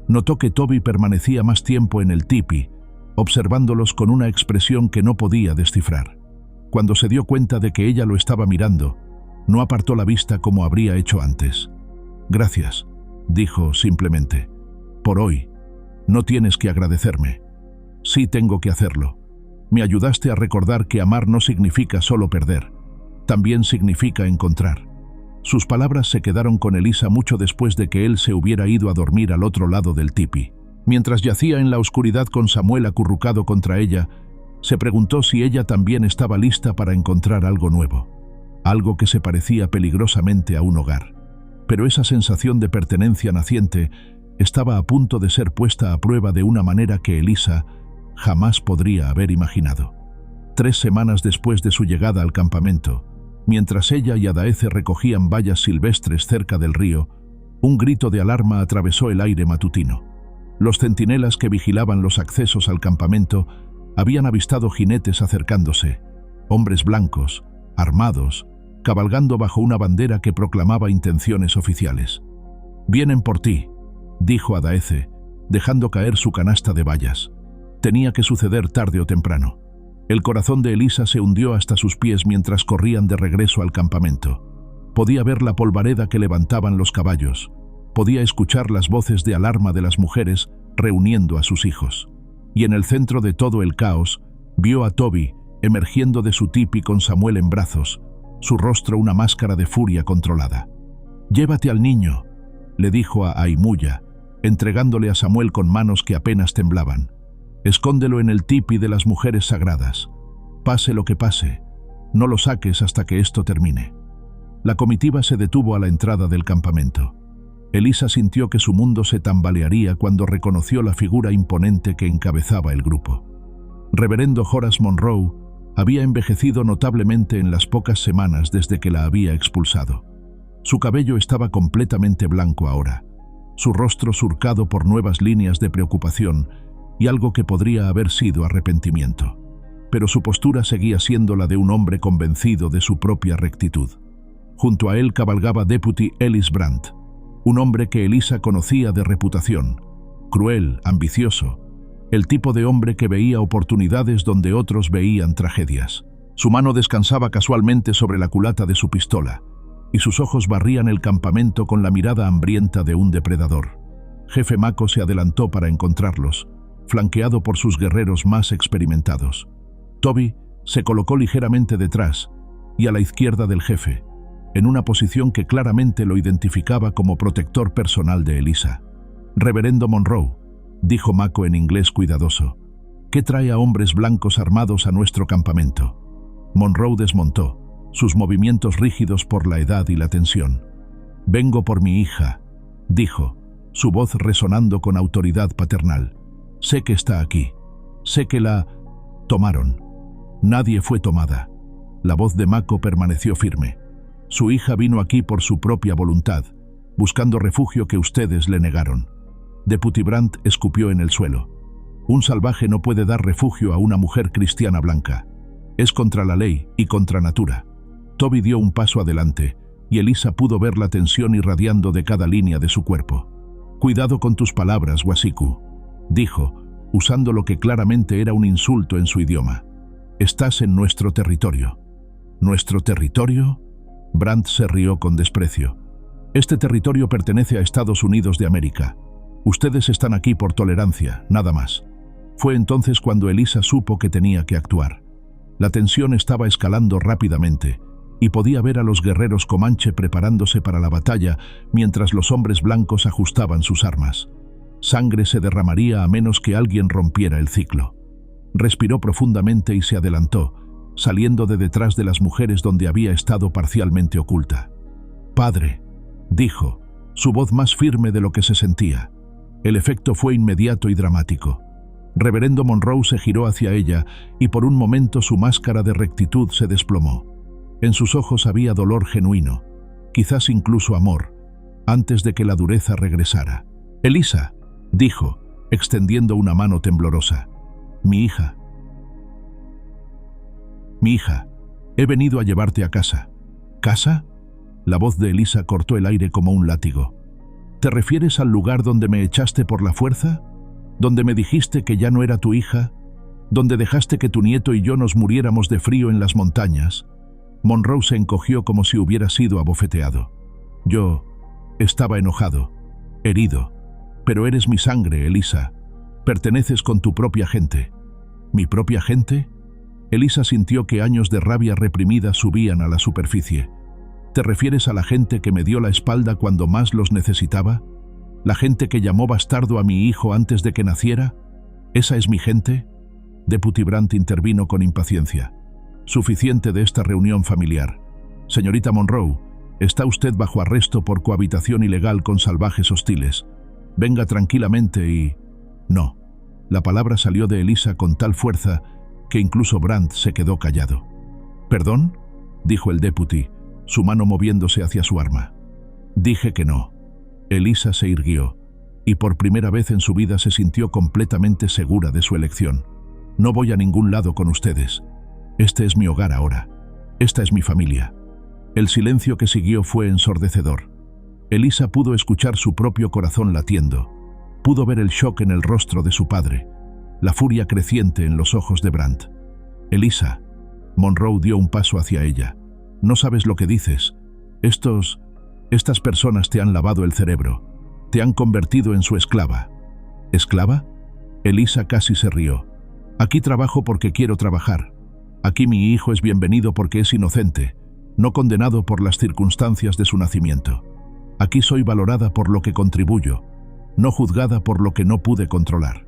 notó que Toby permanecía más tiempo en el tipi, observándolos con una expresión que no podía descifrar. Cuando se dio cuenta de que ella lo estaba mirando, no apartó la vista como habría hecho antes. «Gracias», dijo simplemente. «Por hoy. No tienes que agradecerme. Sí tengo que hacerlo. Me ayudaste a recordar que amar no significa solo perder. También significa encontrar». Sus palabras se quedaron con Elisa mucho después de que él se hubiera ido a dormir al otro lado del tipi. Mientras yacía en la oscuridad con Samuel acurrucado contra ella, se preguntó si ella también estaba lista para encontrar algo nuevo, algo que se parecía peligrosamente a un hogar. Pero esa sensación de pertenencia naciente estaba a punto de ser puesta a prueba de una manera que Elisa jamás podría haber imaginado. 3 semanas después de su llegada al campamento, mientras ella y Adaeze recogían bayas silvestres cerca del río, un grito de alarma atravesó el aire matutino. Los centinelas que vigilaban los accesos al campamento habían avistado jinetes acercándose, hombres blancos, armados, cabalgando bajo una bandera que proclamaba intenciones oficiales. «Vienen por ti», dijo Adaeze, dejando caer su canasta de bayas. Tenía que suceder tarde o temprano. El corazón de Elisa se hundió hasta sus pies mientras corrían de regreso al campamento. Podía ver la polvareda que levantaban los caballos. Podía escuchar las voces de alarma de las mujeres reuniendo a sus hijos. Y en el centro de todo el caos, vio a Toby emergiendo de su tipi con Samuel en brazos, su rostro una máscara de furia controlada. «Llévate al niño», le dijo a Aimuya, entregándole a Samuel con manos que apenas temblaban. «Escóndelo en el tipi de las mujeres sagradas. Pase lo que pase, no lo saques hasta que esto termine». La comitiva se detuvo a la entrada del campamento. Elisa sintió que su mundo se tambalearía cuando reconoció la figura imponente que encabezaba el grupo. Reverendo Horace Monroe había envejecido notablemente en las pocas semanas desde que la había expulsado. Su cabello estaba completamente blanco ahora, su rostro surcado por nuevas líneas de preocupación y algo que podría haber sido arrepentimiento. Pero su postura seguía siendo la de un hombre convencido de su propia rectitud. Junto a él cabalgaba Deputy Ellis Brandt, un hombre que Elisa conocía de reputación, cruel, ambicioso, el tipo de hombre que veía oportunidades donde otros veían tragedias. Su mano descansaba casualmente sobre la culata de su pistola, y sus ojos barrían el campamento con la mirada hambrienta de un depredador. Jefe Mako se adelantó para encontrarlos, flanqueado por sus guerreros más experimentados. Toby se colocó ligeramente detrás y a la izquierda del jefe, en una posición que claramente lo identificaba como protector personal de Elisa. «Reverendo Monroe», dijo Mako en inglés cuidadoso, «¿qué trae a hombres blancos armados a nuestro campamento?» Monroe desmontó, sus movimientos rígidos por la edad y la tensión. «Vengo por mi hija», dijo, su voz resonando con autoridad paternal. «Sé que está aquí. Sé que la tomaron. Nadie fue tomada». La voz de Mako permaneció firme. «Su hija vino aquí por su propia voluntad, buscando refugio que ustedes le negaron». Deputy Brandt escupió en el suelo. «Un salvaje no puede dar refugio a una mujer cristiana blanca. Es contra la ley y contra natura». Toby dio un paso adelante, y Elisa pudo ver la tensión irradiando de cada línea de su cuerpo. «Cuidado con tus palabras, Wasiku», dijo, usando lo que claramente era un insulto en su idioma. «Estás en nuestro territorio». «¿Nuestro territorio?» Brandt se rió con desprecio. «Este territorio pertenece a Estados Unidos de América. Ustedes están aquí por tolerancia, nada más». Fue entonces cuando Elisa supo que tenía que actuar. La tensión estaba escalando rápidamente, y podía ver a los guerreros comanche preparándose para la batalla mientras los hombres blancos ajustaban sus armas. Sangre se derramaría a menos que alguien rompiera el ciclo. Respiró profundamente y se adelantó, saliendo de detrás de las mujeres donde había estado parcialmente oculta. «Padre», dijo, su voz más firme de lo que se sentía. El efecto fue inmediato y dramático. Reverendo Monroe se giró hacia ella y por un momento su máscara de rectitud se desplomó. En sus ojos había dolor genuino, quizás incluso amor, antes de que la dureza regresara. «Elisa», dijo, extendiendo una mano temblorosa. «Mi hija. Mi hija, he venido a llevarte a casa». «¿Casa?» La voz de Elisa cortó el aire como un látigo. «¿Te refieres al lugar donde me echaste por la fuerza? ¿Donde me dijiste que ya no era tu hija? ¿Donde dejaste que tu nieto y yo nos muriéramos de frío en las montañas?» Monroe se encogió como si hubiera sido abofeteado. «Yo estaba enojado, herido. Pero eres mi sangre, Elisa. Perteneces con tu propia gente». «¿Mi propia gente?» Elisa sintió que años de rabia reprimida subían a la superficie. «¿Te refieres a la gente que me dio la espalda cuando más los necesitaba? ¿La gente que llamó bastardo a mi hijo antes de que naciera? ¿Esa es mi gente?» Deputy Brandt intervino con impaciencia. «Suficiente de esta reunión familiar. Señorita Monroe, está usted bajo arresto por cohabitación ilegal con salvajes hostiles. Venga tranquilamente y...» «No». La palabra salió de Elisa con tal fuerza que incluso Brandt se quedó callado. «¿Perdón?», dijo el deputy, su mano moviéndose hacia su arma. «Dije que no». Elisa se irguió, y por primera vez en su vida se sintió completamente segura de su elección. «No voy a ningún lado con ustedes. Este es mi hogar ahora. Esta es mi familia». El silencio que siguió fue ensordecedor. Elisa pudo escuchar su propio corazón latiendo. Pudo ver el shock en el rostro de su padre, la furia creciente en los ojos de Brandt. «Elisa», Monroe dio un paso hacia ella. «No sabes lo que dices. Estas personas te han lavado el cerebro. Te han convertido en su esclava». «¿Esclava?». Elisa casi se rió. «Aquí trabajo porque quiero trabajar. Aquí mi hijo es bienvenido porque es inocente, no condenado por las circunstancias de su nacimiento. Aquí soy valorada por lo que contribuyo, no juzgada por lo que no pude controlar».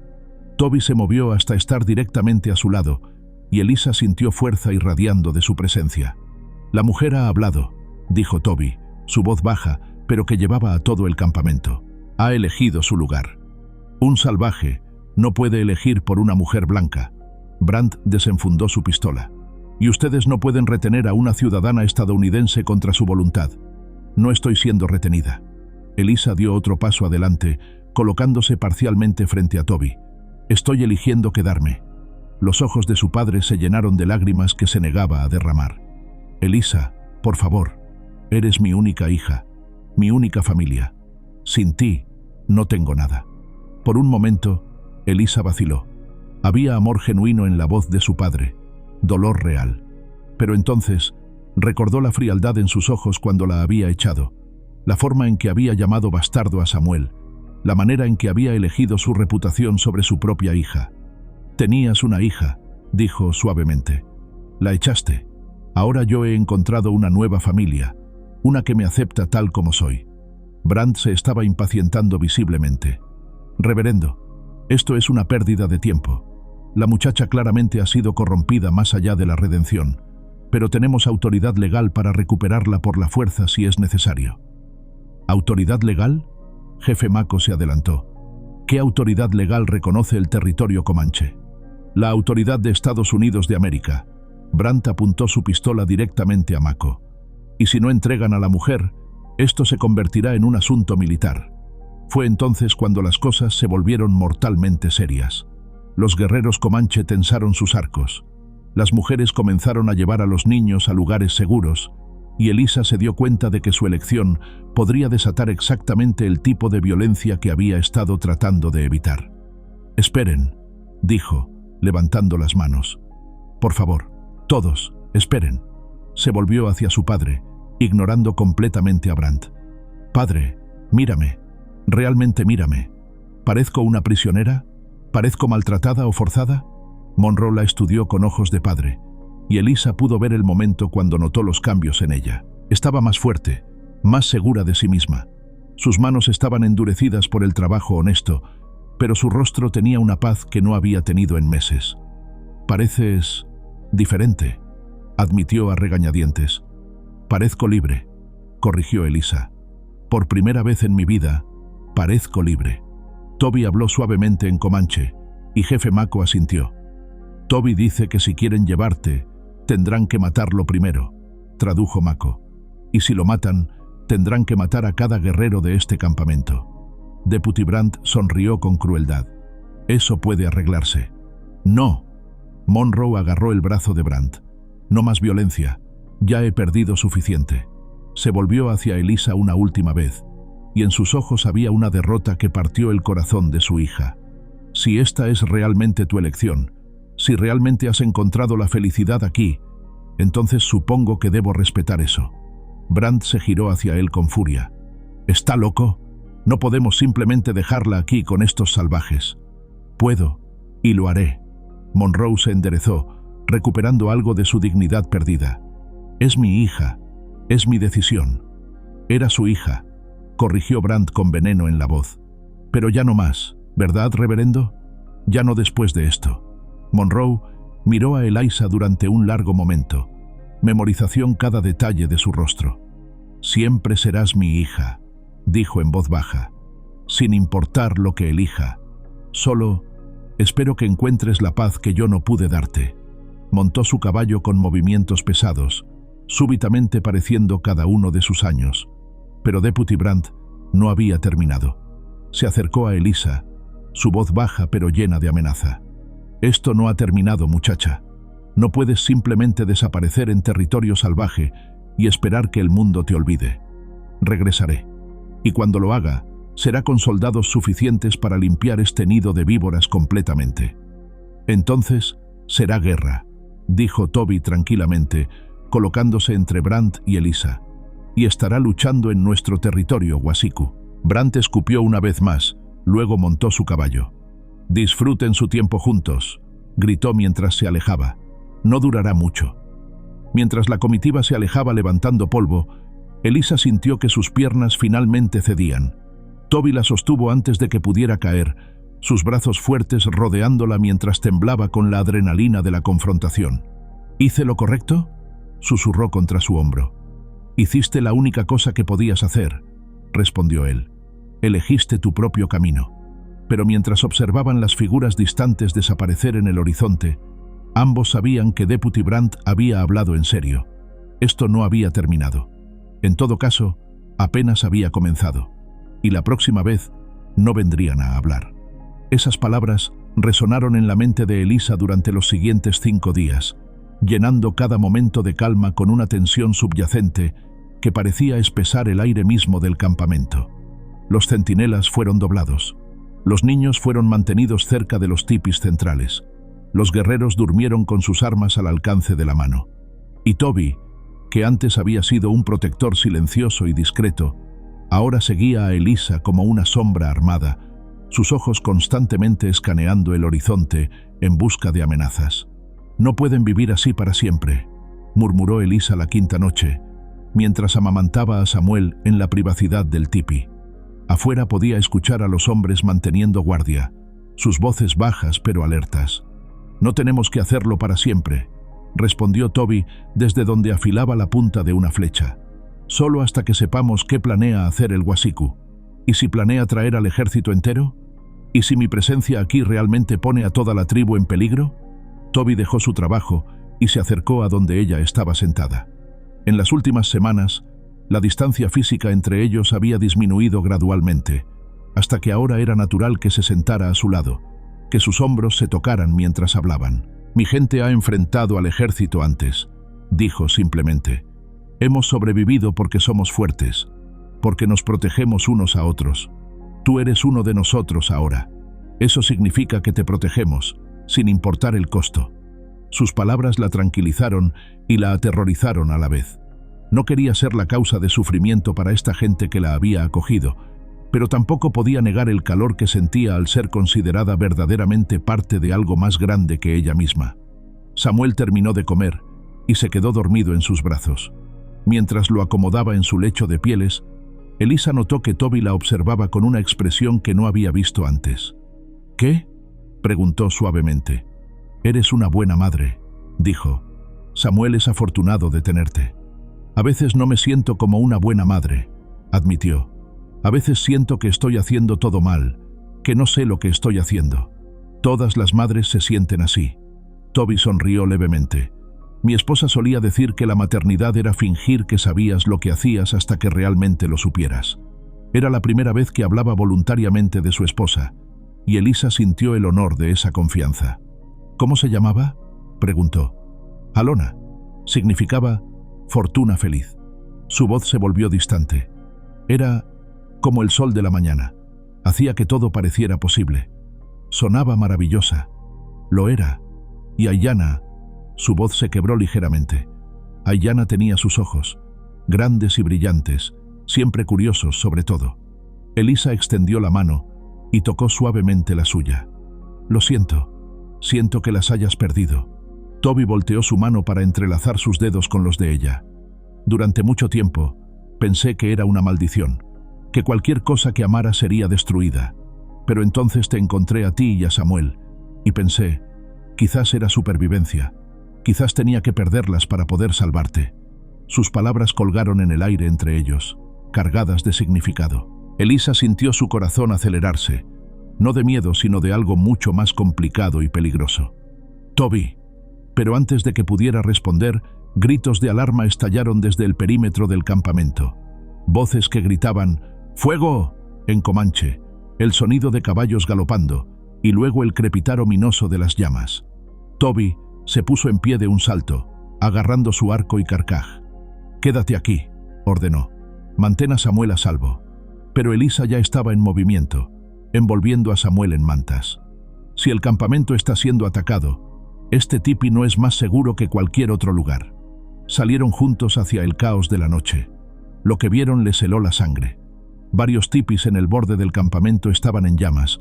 Toby se movió hasta estar directamente a su lado, y Elisa sintió fuerza irradiando de su presencia. «La mujer ha hablado», dijo Toby, su voz baja, pero que llevaba a todo el campamento. «Ha elegido su lugar. Un salvaje no puede elegir por una mujer blanca». Brandt desenfundó su pistola. «Y ustedes no pueden retener a una ciudadana estadounidense contra su voluntad. No estoy siendo retenida». Elisa dio otro paso adelante, colocándose parcialmente frente a Toby. «Estoy eligiendo quedarme». Los ojos de su padre se llenaron de lágrimas que se negaba a derramar. «Elisa, por favor, eres mi única hija, mi única familia. Sin ti, no tengo nada». Por un momento, Elisa vaciló. Había amor genuino en la voz de su padre, dolor real. Pero entonces, recordó la frialdad en sus ojos cuando la había echado, la forma en que había llamado bastardo a Samuel, la manera en que había elegido su reputación sobre su propia hija. «Tenías una hija», dijo suavemente. «La echaste. Ahora yo he encontrado una nueva familia, una que me acepta tal como soy». Brandt se estaba impacientando visiblemente. «Reverendo, esto es una pérdida de tiempo. La muchacha claramente ha sido corrompida más allá de la redención, pero tenemos autoridad legal para recuperarla por la fuerza si es necesario». «¿Autoridad legal?». Jefe Mako se adelantó. «¿Qué autoridad legal reconoce el territorio comanche?». «La autoridad de Estados Unidos de América». Brandt apuntó su pistola directamente a Mako. «Y si no entregan a la mujer, esto se convertirá en un asunto militar». Fue entonces cuando las cosas se volvieron mortalmente serias. Los guerreros comanche tensaron sus arcos. Las mujeres comenzaron a llevar a los niños a lugares seguros, y Elisa se dio cuenta de que su elección podría desatar exactamente el tipo de violencia que había estado tratando de evitar. «Esperen», dijo, levantando las manos. «Por favor, todos, esperen». Se volvió hacia su padre, ignorando completamente a Brandt. «Padre, mírame. Realmente mírame. ¿Parezco una prisionera? ¿Parezco maltratada o forzada?». Monroe la estudió con ojos de padre, y Elisa pudo ver el momento cuando notó los cambios en ella. Estaba más fuerte, más segura de sí misma. Sus manos estaban endurecidas por el trabajo honesto, pero su rostro tenía una paz que no había tenido en meses. «Pareces diferente», admitió a regañadientes. «Parezco libre», corrigió Elisa. «Por primera vez en mi vida, parezco libre». Toby habló suavemente en comanche, y Jefe Mako asintió. «Toby dice que si quieren llevarte, tendrán que matarlo primero», tradujo Mako. «Y si lo matan, tendrán que matar a cada guerrero de este campamento». Deputy Brandt sonrió con crueldad. «Eso puede arreglarse». «No». Monroe agarró el brazo de Brandt. «No más violencia. Ya he perdido suficiente». Se volvió hacia Elisa una última vez, y en sus ojos había una derrota que partió el corazón de su hija. «Si esta es realmente tu elección, si realmente has encontrado la felicidad aquí, entonces supongo que debo respetar eso». Brandt se giró hacia él con furia. «¿Está loco? No podemos simplemente dejarla aquí con estos salvajes». «Puedo, y lo haré». Monroe se enderezó, recuperando algo de su dignidad perdida. «Es mi hija, es mi decisión». «Era su hija», corrigió Brandt con veneno en la voz. «Pero ya no más, ¿verdad, reverendo? Ya no después de esto». Monroe miró a Elisa durante un largo momento. Memorización cada detalle de su rostro. «Siempre serás mi hija», dijo en voz baja, «sin importar lo que elija. Solo espero que encuentres la paz que yo no pude darte». Montó su caballo con movimientos pesados, súbitamente pareciendo cada uno de sus años. Pero Deputy Brandt no había terminado. Se acercó a Elisa, su voz baja pero llena de amenaza. «Esto no ha terminado, muchacha. No puedes simplemente desaparecer en territorio salvaje y esperar que el mundo te olvide. Regresaré. Y cuando lo haga, será con soldados suficientes para limpiar este nido de víboras completamente. Entonces, será guerra», dijo Toby tranquilamente, colocándose entre Brandt y Elisa. «Y estará luchando en nuestro territorio, Wasiku». Brandt escupió una vez más, luego montó su caballo. «Disfruten su tiempo juntos», gritó mientras se alejaba. «No durará mucho». Mientras la comitiva se alejaba levantando polvo, Elisa sintió que sus piernas finalmente cedían. Toby la sostuvo antes de que pudiera caer, sus brazos fuertes rodeándola mientras temblaba con la adrenalina de la confrontación. «¿Hice lo correcto?», susurró contra su hombro. «Hiciste la única cosa que podías hacer», respondió él. «Elegiste tu propio camino». Pero mientras observaban las figuras distantes desaparecer en el horizonte, ambos sabían que Deputy Brandt había hablado en serio. Esto no había terminado. En todo caso, apenas había comenzado. Y la próxima vez no vendrían a hablar. Esas palabras resonaron en la mente de Elisa durante los siguientes 5 días, llenando cada momento de calma con una tensión subyacente que parecía espesar el aire mismo del campamento. Los centinelas fueron doblados. Los niños fueron mantenidos cerca de los tipis centrales. Los guerreros durmieron con sus armas al alcance de la mano. Y Toby, que antes había sido un protector silencioso y discreto, ahora seguía a Elisa como una sombra armada, sus ojos constantemente escaneando el horizonte en busca de amenazas. «No pueden vivir así para siempre», murmuró Elisa la quinta noche, mientras amamantaba a Samuel en la privacidad del tipi. Afuera podía escuchar a los hombres manteniendo guardia, sus voces bajas pero alertas. «No tenemos que hacerlo para siempre», respondió Toby desde donde afilaba la punta de una flecha. «Solo hasta que sepamos qué planea hacer el Wasiku. ¿Y si planea traer al ejército entero? ¿Y si mi presencia aquí realmente pone a toda la tribu en peligro?» Toby dejó su trabajo y se acercó a donde ella estaba sentada. En las últimas semanas, la distancia física entre ellos había disminuido gradualmente, hasta que ahora era natural que se sentara a su lado, que sus hombros se tocaran mientras hablaban. «Mi gente ha enfrentado al ejército antes», dijo simplemente. «Hemos sobrevivido porque somos fuertes, porque nos protegemos unos a otros. Tú eres uno de nosotros ahora. Eso significa que te protegemos, sin importar el costo». Sus palabras la tranquilizaron y la aterrorizaron a la vez. No quería ser la causa de sufrimiento para esta gente que la había acogido, pero tampoco podía negar el calor que sentía al ser considerada verdaderamente parte de algo más grande que ella misma. Samuel terminó de comer y se quedó dormido en sus brazos. Mientras lo acomodaba en su lecho de pieles, Elisa notó que Toby la observaba con una expresión que no había visto antes. «¿Qué?», preguntó suavemente. «Eres una buena madre», dijo. «Samuel es afortunado de tenerte». «A veces no me siento como una buena madre», admitió. «A veces siento que estoy haciendo todo mal, que no sé lo que estoy haciendo. Todas las madres se sienten así». Toby sonrió levemente. «Mi esposa solía decir que la maternidad era fingir que sabías lo que hacías hasta que realmente lo supieras». Era la primera vez que hablaba voluntariamente de su esposa, y Elisa sintió el honor de esa confianza. «¿Cómo se llamaba?», preguntó. «Alona». Significaba fortuna feliz. Su voz se volvió distante. Era como el sol de la mañana. Hacía que todo pareciera posible. Sonaba maravillosa. Lo era. Y Aiyana, su voz se quebró ligeramente. Aiyana tenía sus ojos, grandes y brillantes, siempre curiosos sobre todo. Elisa extendió la mano y tocó suavemente la suya. «Lo siento. Siento que las hayas perdido». Toby volteó su mano para entrelazar sus dedos con los de ella. «Durante mucho tiempo, pensé que era una maldición, que cualquier cosa que amara sería destruida. Pero entonces te encontré a ti y a Samuel, y pensé, quizás era supervivencia, quizás tenía que perderlas para poder salvarte». Sus palabras colgaron en el aire entre ellos, cargadas de significado. Elisa sintió su corazón acelerarse, no de miedo sino de algo mucho más complicado y peligroso. «Toby», Pero antes de que pudiera responder, gritos de alarma estallaron desde el perímetro del campamento. Voces que gritaban «¡Fuego!» en comanche, el sonido de caballos galopando y luego el crepitar ominoso de las llamas. Toby se puso en pie de un salto, agarrando su arco y carcaj. «Quédate aquí», ordenó. «Mantén a Samuel a salvo». Pero Elisa ya estaba en movimiento, envolviendo a Samuel en mantas. Si el campamento está siendo atacado, este tipi no es más seguro que cualquier otro lugar. Salieron juntos hacia el caos de la noche. Lo que vieron les heló la sangre. Varios tipis en el borde del campamento estaban en llamas,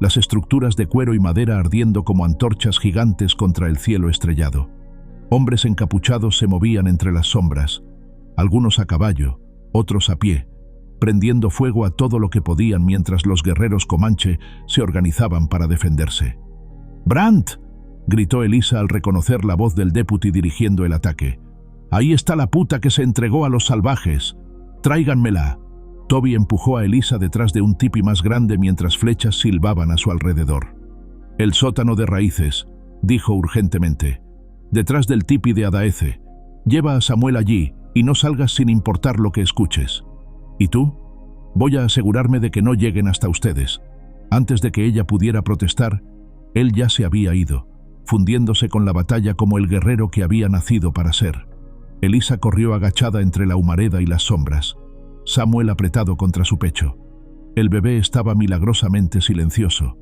las estructuras de cuero y madera ardiendo como antorchas gigantes contra el cielo estrellado. Hombres encapuchados se movían entre las sombras, algunos a caballo, otros a pie, prendiendo fuego a todo lo que podían mientras los guerreros comanche se organizaban para defenderse. «¡Brandt!», gritó Elisa al reconocer la voz del deputy dirigiendo el ataque. «Ahí está la puta que se entregó a los salvajes. ¡Tráiganmela!». Toby empujó a Elisa detrás de un tipi más grande mientras flechas silbaban a su alrededor. «El sótano de raíces», dijo urgentemente. «Detrás del tipi de Adaeze. Lleva a Samuel allí y no salgas sin importar lo que escuches». «¿Y tú?». «Voy a asegurarme de que no lleguen hasta ustedes». Antes de que ella pudiera protestar, él ya se había ido, fundiéndose con la batalla como el guerrero que había nacido para ser. Elisa corrió agachada entre la humareda y las sombras, Samuel apretado contra su pecho. El bebé estaba milagrosamente silencioso,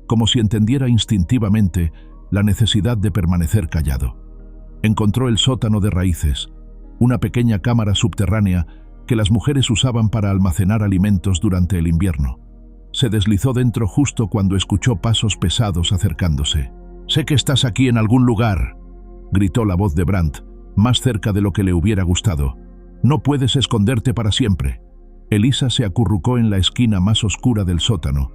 como si entendiera instintivamente la necesidad de permanecer callado. Encontró el sótano de raíces, una pequeña cámara subterránea que las mujeres usaban para almacenar alimentos durante el invierno. Se deslizó dentro justo cuando escuchó pasos pesados acercándose. «Sé que estás aquí en algún lugar», gritó la voz de Brandt, más cerca de lo que le hubiera gustado. «No puedes esconderte para siempre». Elisa se acurrucó en la esquina más oscura del sótano,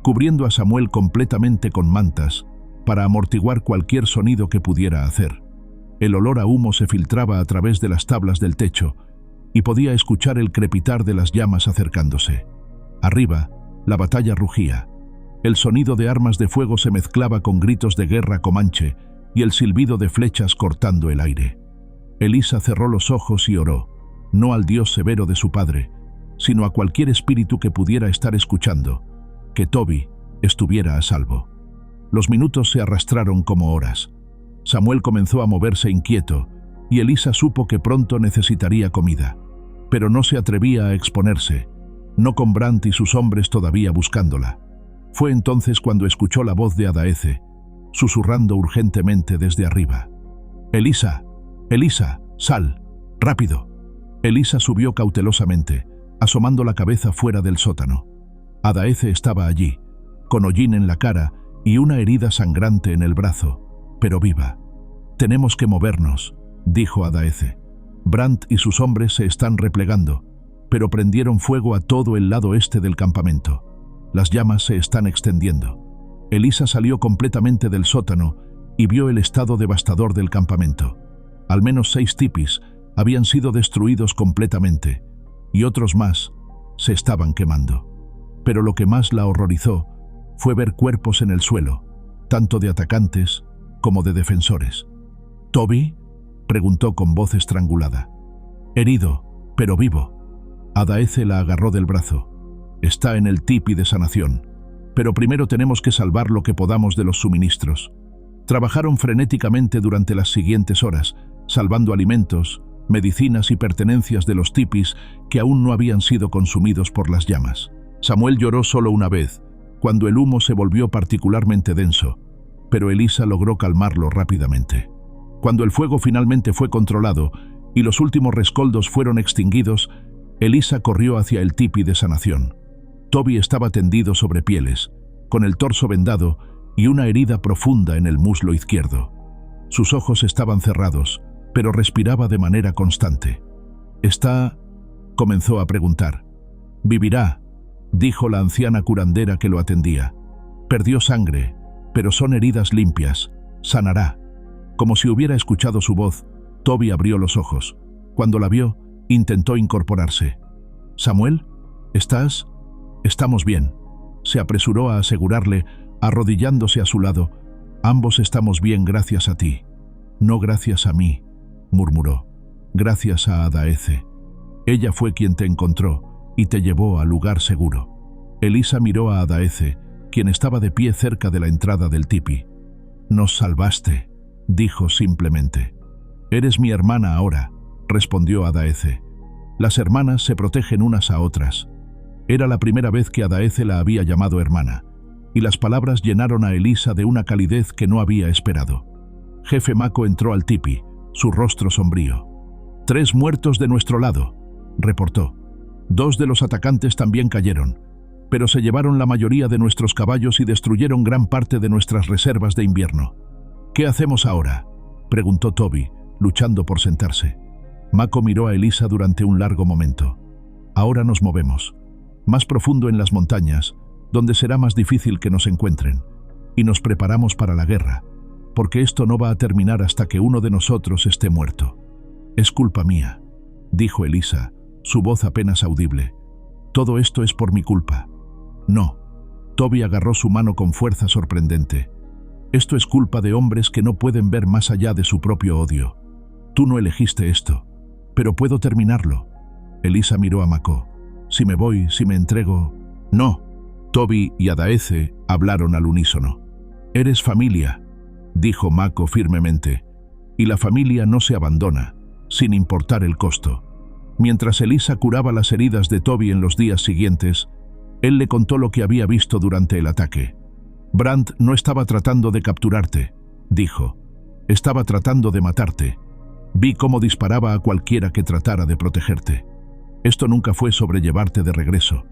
cubriendo a Samuel completamente con mantas para amortiguar cualquier sonido que pudiera hacer. El olor a humo se filtraba a través de las tablas del techo y podía escuchar el crepitar de las llamas acercándose. Arriba, la batalla rugía. El sonido de armas de fuego se mezclaba con gritos de guerra comanche y el silbido de flechas cortando el aire. Elisa cerró los ojos y oró, no al Dios severo de su padre, sino a cualquier espíritu que pudiera estar escuchando, que Toby estuviera a salvo. Los minutos se arrastraron como horas. Samuel comenzó a moverse inquieto, y Elisa supo que pronto necesitaría comida. Pero no se atrevía a exponerse, no con Brandt y sus hombres todavía buscándola. Fue entonces cuando escuchó la voz de Adaeze, susurrando urgentemente desde arriba. «Elisa, Elisa, sal, rápido». Elisa subió cautelosamente, asomando la cabeza fuera del sótano. Adaeze estaba allí, con hollín en la cara y una herida sangrante en el brazo, pero viva. «Tenemos que movernos», dijo Adaeze. «Brandt y sus hombres se están replegando, pero prendieron fuego a todo el lado este del campamento. Las llamas se están extendiendo». Elisa salió completamente del sótano y vio el estado devastador del campamento. Al menos 6 tipis habían sido destruidos completamente, y otros más se estaban quemando. Pero lo que más la horrorizó fue ver cuerpos en el suelo, tanto de atacantes como de defensores. «¿Toby?», preguntó con voz estrangulada. «Herido, pero vivo». Adaeze la agarró del brazo. «Está en el tipi de sanación, pero primero tenemos que salvar lo que podamos de los suministros». Trabajaron frenéticamente durante las siguientes horas, salvando alimentos, medicinas y pertenencias de los tipis que aún no habían sido consumidos por las llamas. Samuel lloró solo una vez, cuando el humo se volvió particularmente denso, pero Elisa logró calmarlo rápidamente. Cuando el fuego finalmente fue controlado y los últimos rescoldos fueron extinguidos, Elisa corrió hacia el tipi de sanación. Toby estaba tendido sobre pieles, con el torso vendado y una herida profunda en el muslo izquierdo. Sus ojos estaban cerrados, pero respiraba de manera constante. «¿Está?», comenzó a preguntar. «Vivirá», dijo la anciana curandera que lo atendía. «Perdió sangre, pero son heridas limpias. Sanará». Como si hubiera escuchado su voz, Toby abrió los ojos. Cuando la vio, intentó incorporarse. «¿Samuel? ¿Estás?» «Estamos bien», se apresuró a asegurarle, arrodillándose a su lado. «Ambos estamos bien gracias a ti». No gracias a mí, murmuró. Gracias a Adaeze. Ella fue quien te encontró y te llevó al lugar seguro. Elisa miró a Adaeze, quien estaba de pie cerca de la entrada del tipi. Nos salvaste, dijo simplemente. Eres mi hermana ahora, respondió Adaeze. Las hermanas se protegen unas a otras. Era la primera vez que Adaeze la había llamado hermana, y las palabras llenaron a Elisa de una calidez que no había esperado. Jefe Mako entró al tipi, su rostro sombrío. 3 muertos de nuestro lado, reportó. 2 de los atacantes también cayeron, pero se llevaron la mayoría de nuestros caballos y destruyeron gran parte de nuestras reservas de invierno. ¿Qué hacemos ahora?, preguntó Toby, luchando por sentarse. Mako miró a Elisa durante un largo momento. Ahora nos movemos, más profundo en las montañas, donde será más difícil que nos encuentren, y nos preparamos para la guerra, porque esto no va a terminar hasta que uno de nosotros esté muerto. Es culpa mía, dijo Elisa, su voz apenas audible. Todo esto es por mi culpa. No. Toby agarró su mano con fuerza sorprendente. Esto es culpa de hombres que no pueden ver más allá de su propio odio. Tú no elegiste esto, pero puedo terminarlo. Elisa miró a Mako. Si me voy, si me entrego... No. Toby y Adaeze hablaron al unísono. Eres familia, dijo Mako firmemente, y la familia no se abandona, sin importar el costo. Mientras Elisa curaba las heridas de Toby en los días siguientes, él le contó lo que había visto durante el ataque. Brandt no estaba tratando de capturarte, dijo. Estaba tratando de matarte. Vi cómo disparaba a cualquiera que tratara de protegerte. Esto nunca fue sobre llevarte de regreso.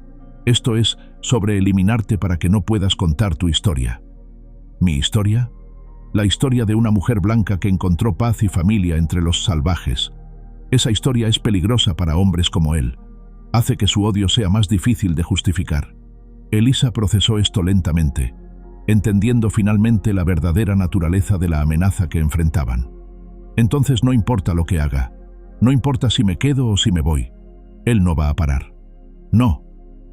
Esto es sobre eliminarte para que no puedas contar tu historia. ¿Mi historia? La historia de una mujer blanca que encontró paz y familia entre los salvajes. Esa historia es peligrosa para hombres como él. Hace que su odio sea más difícil de justificar. Elisa procesó esto lentamente, entendiendo finalmente la verdadera naturaleza de la amenaza que enfrentaban. Entonces no importa lo que haga, no importa si me quedo o si me voy, él no va a parar. No,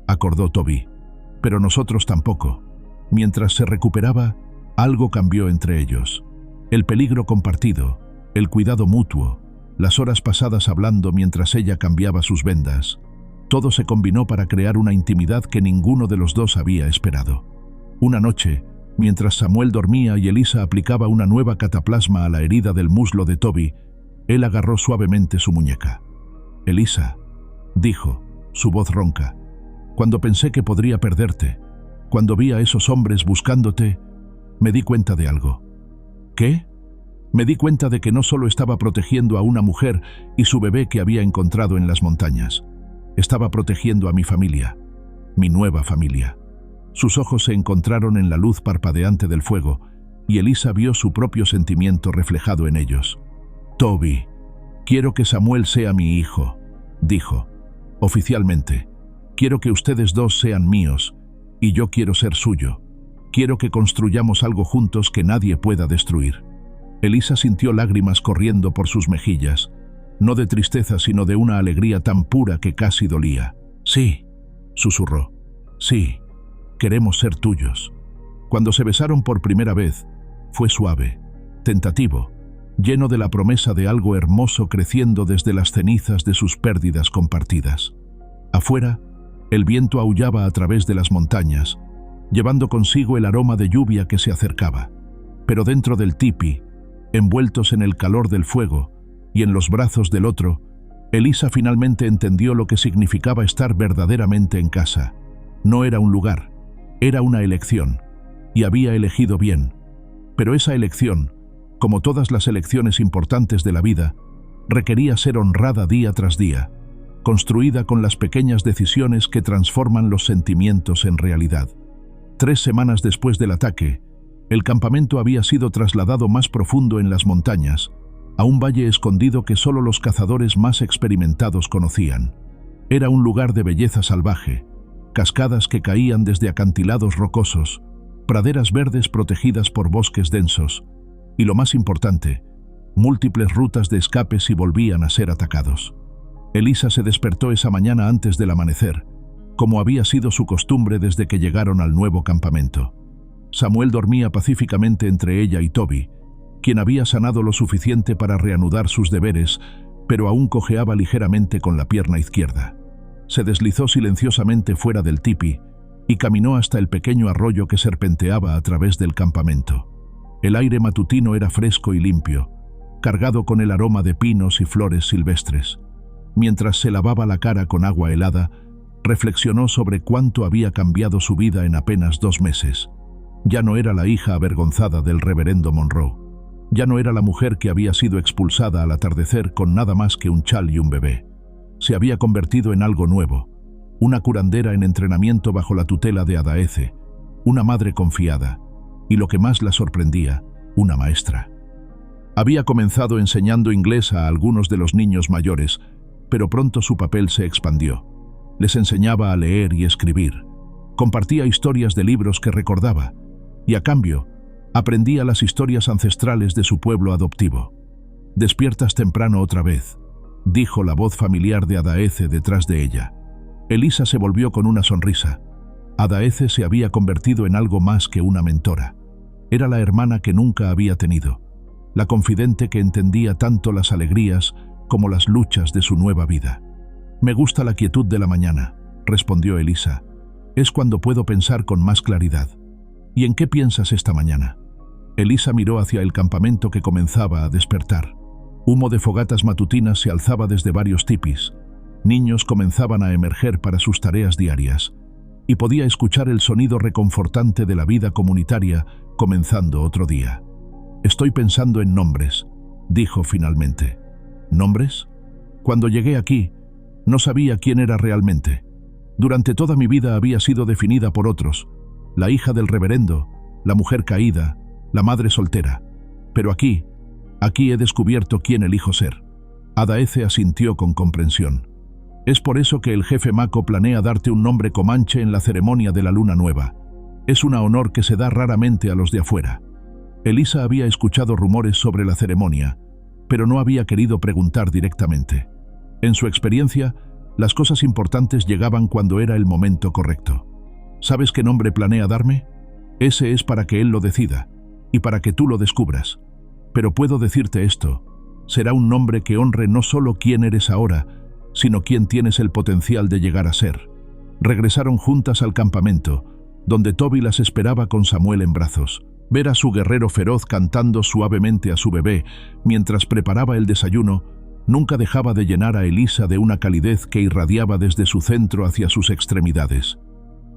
acordó Toby, pero nosotros tampoco. Mientras se recuperaba, algo cambió entre ellos. El peligro compartido, el cuidado mutuo, las horas pasadas hablando mientras ella cambiaba sus vendas. Todo se combinó para crear una intimidad que ninguno de los dos había esperado. Una noche, mientras Samuel dormía y Elisa aplicaba una nueva cataplasma a la herida del muslo de Toby, él agarró suavemente su muñeca. Elisa, dijo, su voz ronca, cuando pensé que podría perderte, cuando vi a esos hombres buscándote, me di cuenta de algo. ¿Qué? Me di cuenta de que no solo estaba protegiendo a una mujer y su bebé que había encontrado en las montañas. Estaba protegiendo a mi familia, mi nueva familia. Sus ojos se encontraron en la luz parpadeante del fuego, y Elisa vio su propio sentimiento reflejado en ellos. Toby, quiero que Samuel sea mi hijo, dijo. Oficialmente, quiero que ustedes dos sean míos, y yo quiero ser suyo. Quiero que construyamos algo juntos que nadie pueda destruir. Elisa sintió lágrimas corriendo por sus mejillas, no de tristeza sino de una alegría tan pura que casi dolía. Sí, susurró. Sí, queremos ser tuyos. Cuando se besaron por primera vez, fue suave, tentativo, lleno de la promesa de algo hermoso creciendo desde las cenizas de sus pérdidas compartidas. Afuera, el viento aullaba a través de las montañas, llevando consigo el aroma de lluvia que se acercaba. Pero dentro del tipi, envueltos en el calor del fuego y en los brazos del otro, Elisa finalmente entendió lo que significaba estar verdaderamente en casa. No era un lugar, era una elección, y había elegido bien. Pero esa elección, como todas las elecciones importantes de la vida, requería ser honrada día tras día, construida con las pequeñas decisiones que transforman los sentimientos en realidad. 3 semanas después del ataque, el campamento había sido trasladado más profundo en las montañas, a un valle escondido que solo los cazadores más experimentados conocían. Era un lugar de belleza salvaje, cascadas que caían desde acantilados rocosos, praderas verdes protegidas por bosques densos, y lo más importante, múltiples rutas de escape si volvían a ser atacados. Elisa se despertó esa mañana antes del amanecer, como había sido su costumbre desde que llegaron al nuevo campamento. Samuel dormía pacíficamente entre ella y Toby, quien había sanado lo suficiente para reanudar sus deberes, pero aún cojeaba ligeramente con la pierna izquierda. Se deslizó silenciosamente fuera del tipi y caminó hasta el pequeño arroyo que serpenteaba a través del campamento. El aire matutino era fresco y limpio, cargado con el aroma de pinos y flores silvestres. Mientras se lavaba la cara con agua helada, reflexionó sobre cuánto había cambiado su vida en apenas 2 meses. Ya no era la hija avergonzada del reverendo Monroe. Ya no era la mujer que había sido expulsada al atardecer con nada más que un chal y un bebé. Se había convertido en algo nuevo, una curandera en entrenamiento bajo la tutela de Adaeze, una madre confiada, y lo que más la sorprendía, una maestra. Había comenzado enseñando inglés a algunos de los niños mayores, pero pronto su papel se expandió. Les enseñaba a leer y escribir, compartía historias de libros que recordaba, y a cambio, aprendía las historias ancestrales de su pueblo adoptivo. «Despiertas temprano otra vez», dijo la voz familiar de Adaeze detrás de ella. Elisa se volvió con una sonrisa. Adaeze se había convertido en algo más que una mentora. Era la hermana que nunca había tenido, la confidente que entendía tanto las alegrías como las luchas de su nueva vida. «Me gusta la quietud de la mañana», respondió Elisa. «Es cuando puedo pensar con más claridad». «¿Y en qué piensas esta mañana?». Elisa miró hacia el campamento que comenzaba a despertar. Humo de fogatas matutinas se alzaba desde varios tipis. Niños comenzaban a emerger para sus tareas diarias, y podía escuchar el sonido reconfortante de la vida comunitaria comenzando otro día. «Estoy pensando en nombres», dijo finalmente. «¿Nombres? Cuando llegué aquí, no sabía quién era realmente. Durante toda mi vida había sido definida por otros, la hija del reverendo, la mujer caída, la madre soltera. Pero aquí he descubierto quién elijo ser». Adaeze asintió con comprensión. «Es por eso que el jefe Mako planea darte un nombre comanche en la ceremonia de la luna nueva. Es un honor que se da raramente a los de afuera». Elisa había escuchado rumores sobre la ceremonia, pero no había querido preguntar directamente. En su experiencia, las cosas importantes llegaban cuando era el momento correcto. «¿Sabes qué nombre planea darme? Ese es para que él lo decida, y para que tú lo descubras. Pero puedo decirte esto, será un nombre que honre no solo quién eres ahora, sino quién tienes el potencial de llegar a ser». Regresaron juntas al campamento, donde Toby las esperaba con Samuel en brazos. Ver a su guerrero feroz cantando suavemente a su bebé mientras preparaba el desayuno nunca dejaba de llenar a Elisa de una calidez que irradiaba desde su centro hacia sus extremidades.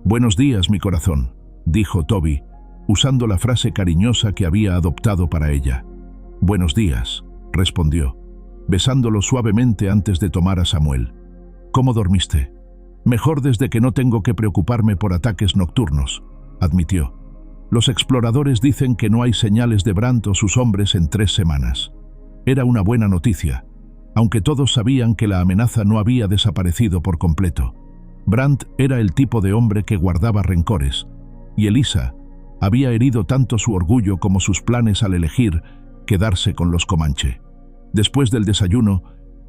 «Buenos días, mi corazón», dijo Toby, usando la frase cariñosa que había adoptado para ella. «Buenos días», respondió, besándolo suavemente antes de tomar a Samuel. «¿Cómo dormiste?» «Mejor desde que no tengo que preocuparme por ataques nocturnos», admitió. «Los exploradores dicen que no hay señales de Brandt o sus hombres en 3 semanas. Era una buena noticia, aunque todos sabían que la amenaza no había desaparecido por completo. Brandt era el tipo de hombre que guardaba rencores, y Elisa había herido tanto su orgullo como sus planes al elegir quedarse con los Comanche. Después del desayuno,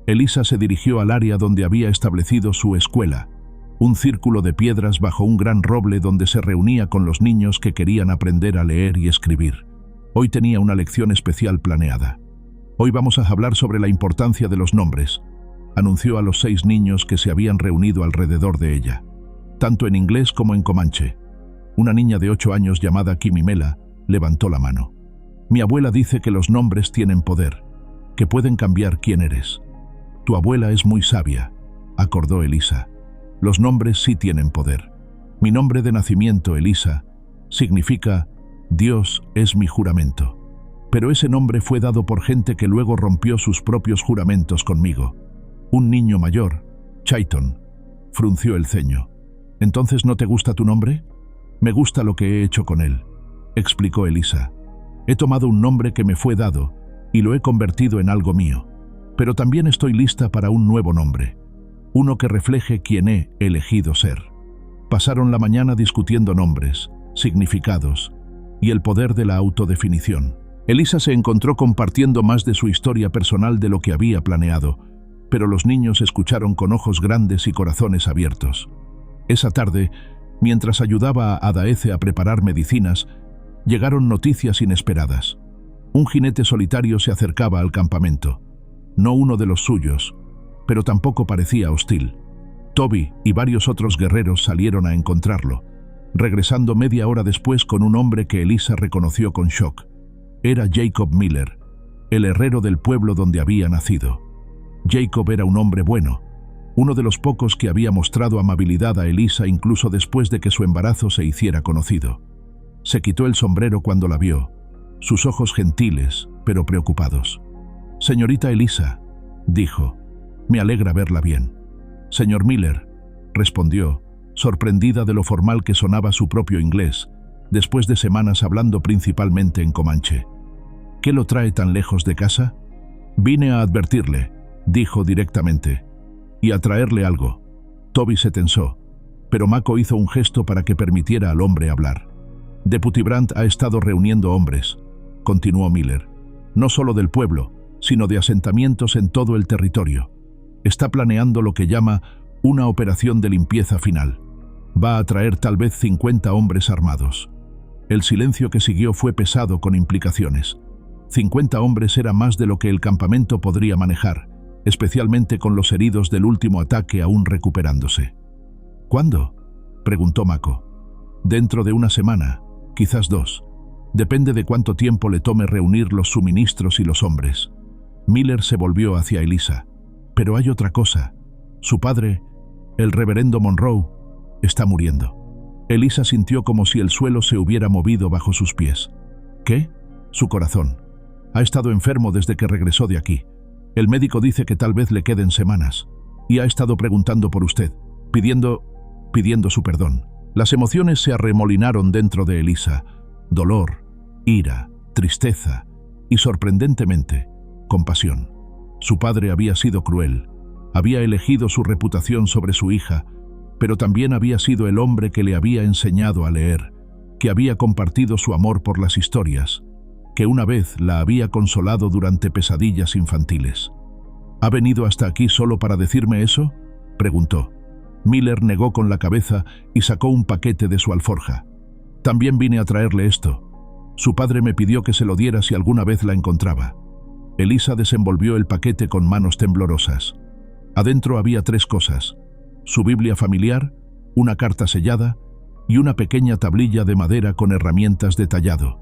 Elisa se dirigió al área donde había establecido su escuela, un círculo de piedras bajo un gran roble donde se reunía con los niños que querían aprender a leer y escribir. Hoy tenía una lección especial planeada. «Hoy vamos a hablar sobre la importancia de los nombres», anunció a los 6 niños que se habían reunido alrededor de ella, tanto en inglés como en comanche. Una niña de 8 años llamada Kimimela levantó la mano. «Mi abuela dice que los nombres tienen poder, que pueden cambiar quién eres». «Tu abuela es muy sabia», acordó Elisa. «Los nombres sí tienen poder. Mi nombre de nacimiento, Elisa, significa Dios es mi juramento. Pero ese nombre fue dado por gente que luego rompió sus propios juramentos conmigo. Un niño mayor, Chayton, frunció el ceño. ¿Entonces no te gusta tu nombre?» «Me gusta lo que he hecho con él», explicó Elisa. «He tomado un nombre que me fue dado y lo he convertido en algo mío. Pero también estoy lista para un nuevo nombre, uno que refleje quién he elegido ser». Pasaron la mañana discutiendo nombres, significados y el poder de la autodefinición. Elisa se encontró compartiendo más de su historia personal de lo que había planeado, pero los niños escucharon con ojos grandes y corazones abiertos. Esa tarde, mientras ayudaba a Adaeze a preparar medicinas, llegaron noticias inesperadas. Un jinete solitario se acercaba al campamento. No uno de los suyos, pero tampoco parecía hostil. Toby y varios otros guerreros salieron a encontrarlo, regresando media hora después con un hombre que Elisa reconoció con shock. Era Jacob Miller, el herrero del pueblo donde había nacido. Jacob era un hombre bueno, uno de los pocos que había mostrado amabilidad a Elisa incluso después de que su embarazo se hiciera conocido. Se quitó el sombrero cuando la vio, sus ojos gentiles, pero preocupados. «Señorita Elisa», dijo, «me alegra verla bien». «Señor Miller», respondió, sorprendida de lo formal que sonaba su propio inglés, después de semanas hablando principalmente en comanche. «¿Qué lo trae tan lejos de casa?» «Vine a advertirle», dijo directamente, «y a traerle algo». Toby se tensó, pero Mako hizo un gesto para que permitiera al hombre hablar. «Deputy Brandt ha estado reuniendo hombres», continuó Miller, «no solo del pueblo, sino de asentamientos en todo el territorio. Está planeando lo que llama una operación de limpieza final. Va a traer tal vez 50 hombres armados». El silencio que siguió fue pesado con implicaciones. 50 hombres era más de lo que el campamento podría manejar, especialmente con los heridos del último ataque aún recuperándose. «¿Cuándo?», preguntó Mako. «Dentro de una semana, quizás 2. Depende de cuánto tiempo le tome reunir los suministros y los hombres». Miller se volvió hacia Elisa. «Pero hay otra cosa. Su padre, el reverendo Monroe, está muriendo». Elisa sintió como si el suelo se hubiera movido bajo sus pies. «¿Qué?». «Su corazón. Ha estado enfermo desde que regresó de aquí. El médico dice que tal vez le queden semanas. Y ha estado preguntando por usted, pidiendo su perdón». Las emociones se arremolinaron dentro de Elisa. Dolor, ira, tristeza y, sorprendentemente, compasión. Su padre había sido cruel. Había elegido su reputación sobre su hija, pero también había sido el hombre que le había enseñado a leer, que había compartido su amor por las historias, que una vez la había consolado durante pesadillas infantiles. «¿Ha venido hasta aquí solo para decirme eso?», preguntó. Miller negó con la cabeza y sacó un paquete de su alforja. «También vine a traerle esto. Su padre me pidió que se lo diera si alguna vez la encontraba». Elisa desenvolvió el paquete con manos temblorosas. Adentro había 3 cosas: su Biblia familiar, una carta sellada y una pequeña tablilla de madera con herramientas de tallado.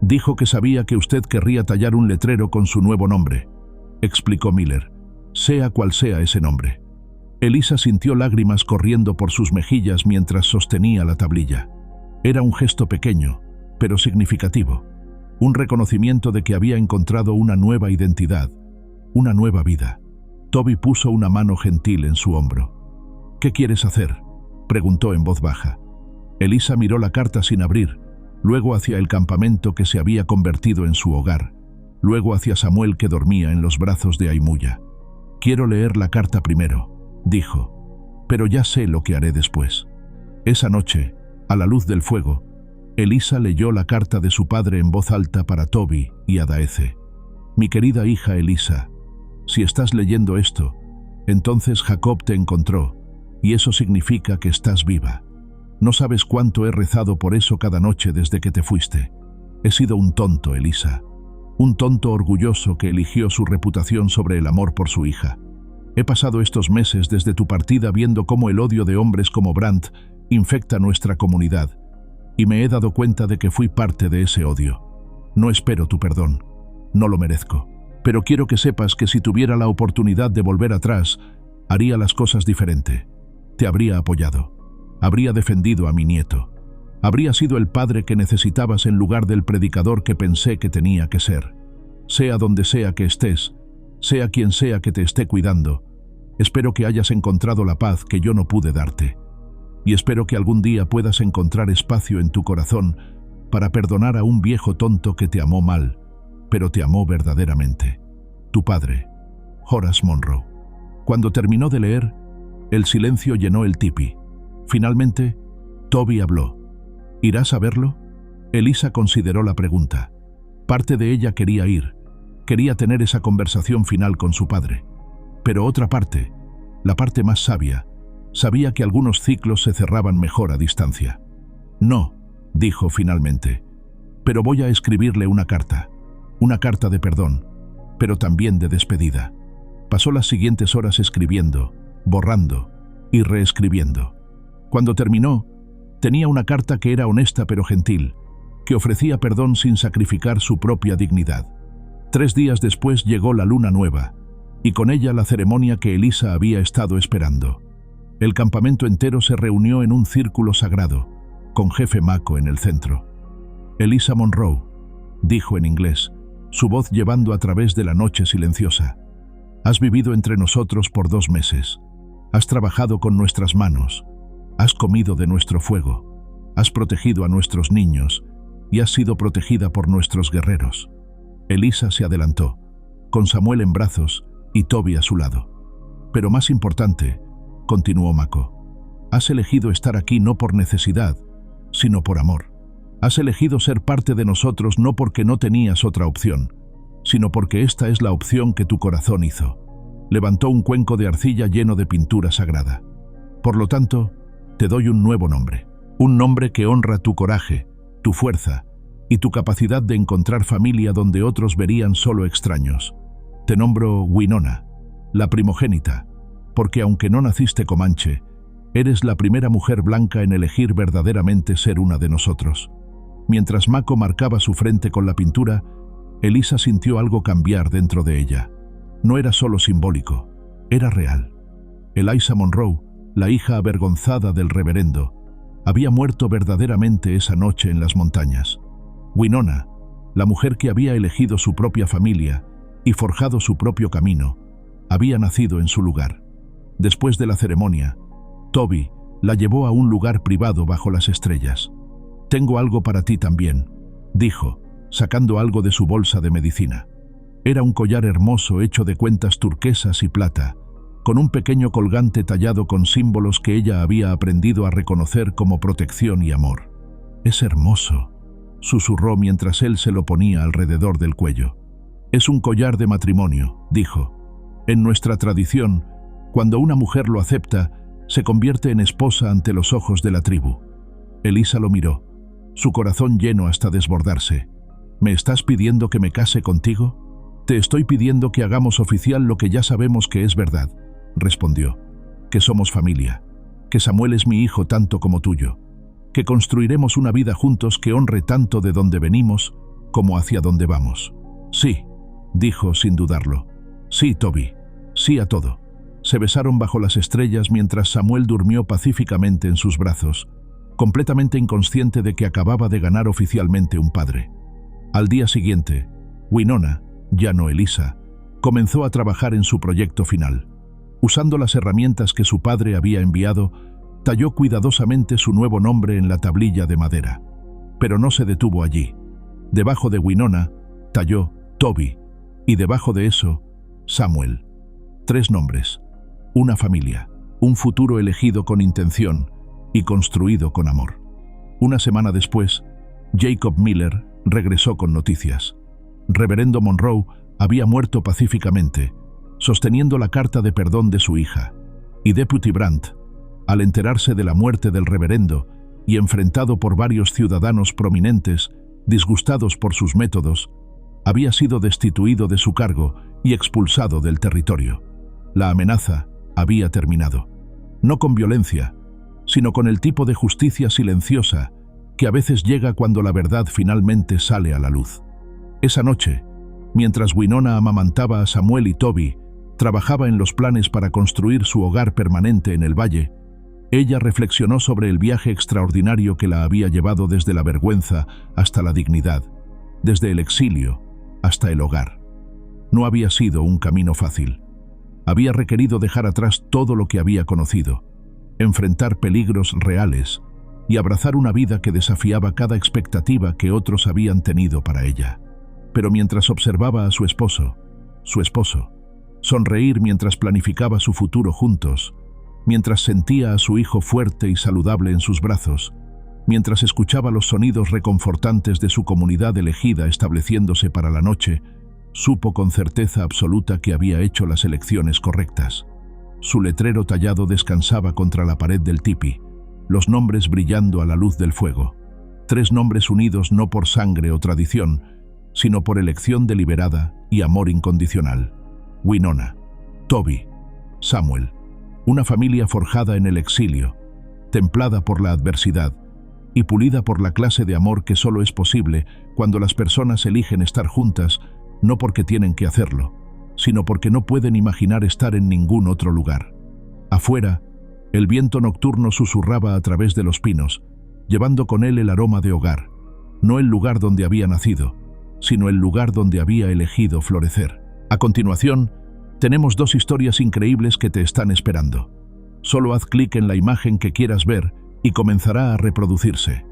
«Dijo que sabía que usted querría tallar un letrero con su nuevo nombre», explicó Miller, «sea cual sea ese nombre». Elisa sintió lágrimas corriendo por sus mejillas mientras sostenía la tablilla. Era un gesto pequeño, pero significativo. Un reconocimiento de que había encontrado una nueva identidad, una nueva vida. Toby puso una mano gentil en su hombro. «¿Qué quieres hacer?», preguntó en voz baja. Elisa miró la carta sin abrir, luego hacia el campamento que se había convertido en su hogar, luego hacia Samuel que dormía en los brazos de Aimuya. «Quiero leer la carta primero», dijo, «pero ya sé lo que haré después». Esa noche, a la luz del fuego, Elisa leyó la carta de su padre en voz alta para Toby y Adaeze. «Mi querida hija Elisa, si estás leyendo esto, entonces Jacob te encontró, y eso significa que estás viva. No sabes cuánto he rezado por eso cada noche desde que te fuiste. He sido un tonto, Elisa, un tonto orgulloso que eligió su reputación sobre el amor por su hija. He pasado estos meses desde tu partida viendo cómo el odio de hombres como Brandt infecta nuestra comunidad, y me he dado cuenta de que fui parte de ese odio. No espero tu perdón, no lo merezco, pero quiero que sepas que si tuviera la oportunidad de volver atrás, haría las cosas diferente. Te habría apoyado, habría defendido a mi nieto, habría sido el padre que necesitabas en lugar del predicador que pensé que tenía que ser. Sea donde sea que estés, sea quien sea que te esté cuidando, espero que hayas encontrado la paz que yo no pude darte. Y espero que algún día puedas encontrar espacio en tu corazón para perdonar a un viejo tonto que te amó mal, pero te amó verdaderamente. Tu padre, Horace Monroe». Cuando terminó de leer, el silencio llenó el tipi. Finalmente, Toby habló. «¿Irás a verlo?». Elisa consideró la pregunta. Parte de ella quería ir, quería tener esa conversación final con su padre. Pero otra parte, la parte más sabia, sabía que algunos ciclos se cerraban mejor a distancia. «No», dijo finalmente, «pero voy a escribirle una carta. una carta de perdón, pero también de despedida. Pasó las siguientes horas escribiendo, borrando y reescribiendo. Cuando terminó, tenía una carta que era honesta pero gentil, que ofrecía perdón sin sacrificar su propia dignidad. 3 días después llegó la luna nueva, y con ella la ceremonia que Elisa había estado esperando. El campamento entero se reunió en un círculo sagrado, con Jefe Mako en el centro. «Elisa Monroe», dijo en inglés, su voz llevando a través de la noche silenciosa. «Has vivido entre nosotros por 2 meses. Has trabajado con nuestras manos. Has comido de nuestro fuego. Has protegido a nuestros niños y has sido protegida por nuestros guerreros». Elisa se adelantó, con Samuel en brazos y Toby a su lado. «Pero más importante», continuó Mako, «has elegido estar aquí no por necesidad, sino por amor. Has elegido ser parte de nosotros no porque no tenías otra opción, sino porque esta es la opción que tu corazón hizo». Levantó un cuenco de arcilla lleno de pintura sagrada. «Por lo tanto, te doy un nuevo nombre. Un nombre que honra tu coraje, tu fuerza y tu capacidad de encontrar familia donde otros verían solo extraños. Te nombro Winona, la primogénita, porque aunque no naciste comanche, eres la primera mujer blanca en elegir verdaderamente ser una de nosotros». Mientras Mako marcaba su frente con la pintura, Elisa sintió algo cambiar dentro de ella. No era solo simbólico, era real. Elisa Monroe, la hija avergonzada del reverendo, había muerto verdaderamente esa noche en las montañas. Winona, la mujer que había elegido su propia familia y forjado su propio camino, había nacido en su lugar. Después de la ceremonia, Toby la llevó a un lugar privado bajo las estrellas. «Tengo algo para ti también», dijo, sacando algo de su bolsa de medicina. Era un collar hermoso hecho de cuentas turquesas y plata, con un pequeño colgante tallado con símbolos que ella había aprendido a reconocer como protección y amor. «Es hermoso», susurró mientras él se lo ponía alrededor del cuello. «Es un collar de matrimonio», dijo. «En nuestra tradición, cuando una mujer lo acepta, se convierte en esposa ante los ojos de la tribu». Elisa lo miró, su corazón lleno hasta desbordarse. «¿Me estás pidiendo que me case contigo?» «Te estoy pidiendo que hagamos oficial lo que ya sabemos que es verdad», respondió. «Que somos familia, que Samuel es mi hijo tanto como tuyo, que construiremos una vida juntos que honre tanto de donde venimos como hacia donde vamos». «Sí», dijo sin dudarlo. «Sí, Toby, sí a todo». Se besaron bajo las estrellas mientras Samuel durmió pacíficamente en sus brazos, completamente inconsciente de que acababa de ganar oficialmente un padre. Al día siguiente, Winona, ya no Elisa, comenzó a trabajar en su proyecto final. Usando las herramientas que su padre había enviado, talló cuidadosamente su nuevo nombre en la tablilla de madera. Pero no se detuvo allí. Debajo de Winona, talló Toby, y debajo de eso, Samuel. 3 nombres, una familia, un futuro elegido con intención y construido con amor. Una semana después, Jacob Miller regresó con noticias. Reverendo Monroe había muerto pacíficamente, sosteniendo la carta de perdón de su hija, y Deputy Brandt, al enterarse de la muerte del reverendo y enfrentado por varios ciudadanos prominentes, disgustados por sus métodos, había sido destituido de su cargo y expulsado del territorio. La amenaza había terminado. No con violencia, sino con el tipo de justicia silenciosa que a veces llega cuando la verdad finalmente sale a la luz. Esa noche, mientras Winona amamantaba a Samuel y Toby, trabajaba en los planes para construir su hogar permanente en el valle, ella reflexionó sobre el viaje extraordinario que la había llevado desde la vergüenza hasta la dignidad, desde el exilio hasta el hogar. No había sido un camino fácil. Había requerido dejar atrás todo lo que había conocido, enfrentar peligros reales y abrazar una vida que desafiaba cada expectativa que otros habían tenido para ella. Pero mientras observaba a su esposo, sonreír mientras planificaba su futuro juntos, mientras sentía a su hijo fuerte y saludable en sus brazos, mientras escuchaba los sonidos reconfortantes de su comunidad elegida estableciéndose para la noche, supo con certeza absoluta que había hecho las elecciones correctas. Su letrero tallado descansaba contra la pared del tipi, los nombres brillando a la luz del fuego. 3 nombres unidos no por sangre o tradición, sino por elección deliberada y amor incondicional. Winona, Toby, Samuel, una familia forjada en el exilio, templada por la adversidad y pulida por la clase de amor que solo es posible cuando las personas eligen estar juntas, no porque tienen que hacerlo, sino porque no pueden imaginar estar en ningún otro lugar. Afuera, el viento nocturno susurraba a través de los pinos, llevando con él el aroma de hogar, no el lugar donde había nacido, sino el lugar donde había elegido florecer. A continuación, tenemos 2 historias increíbles que te están esperando. Solo haz clic en la imagen que quieras ver y comenzará a reproducirse.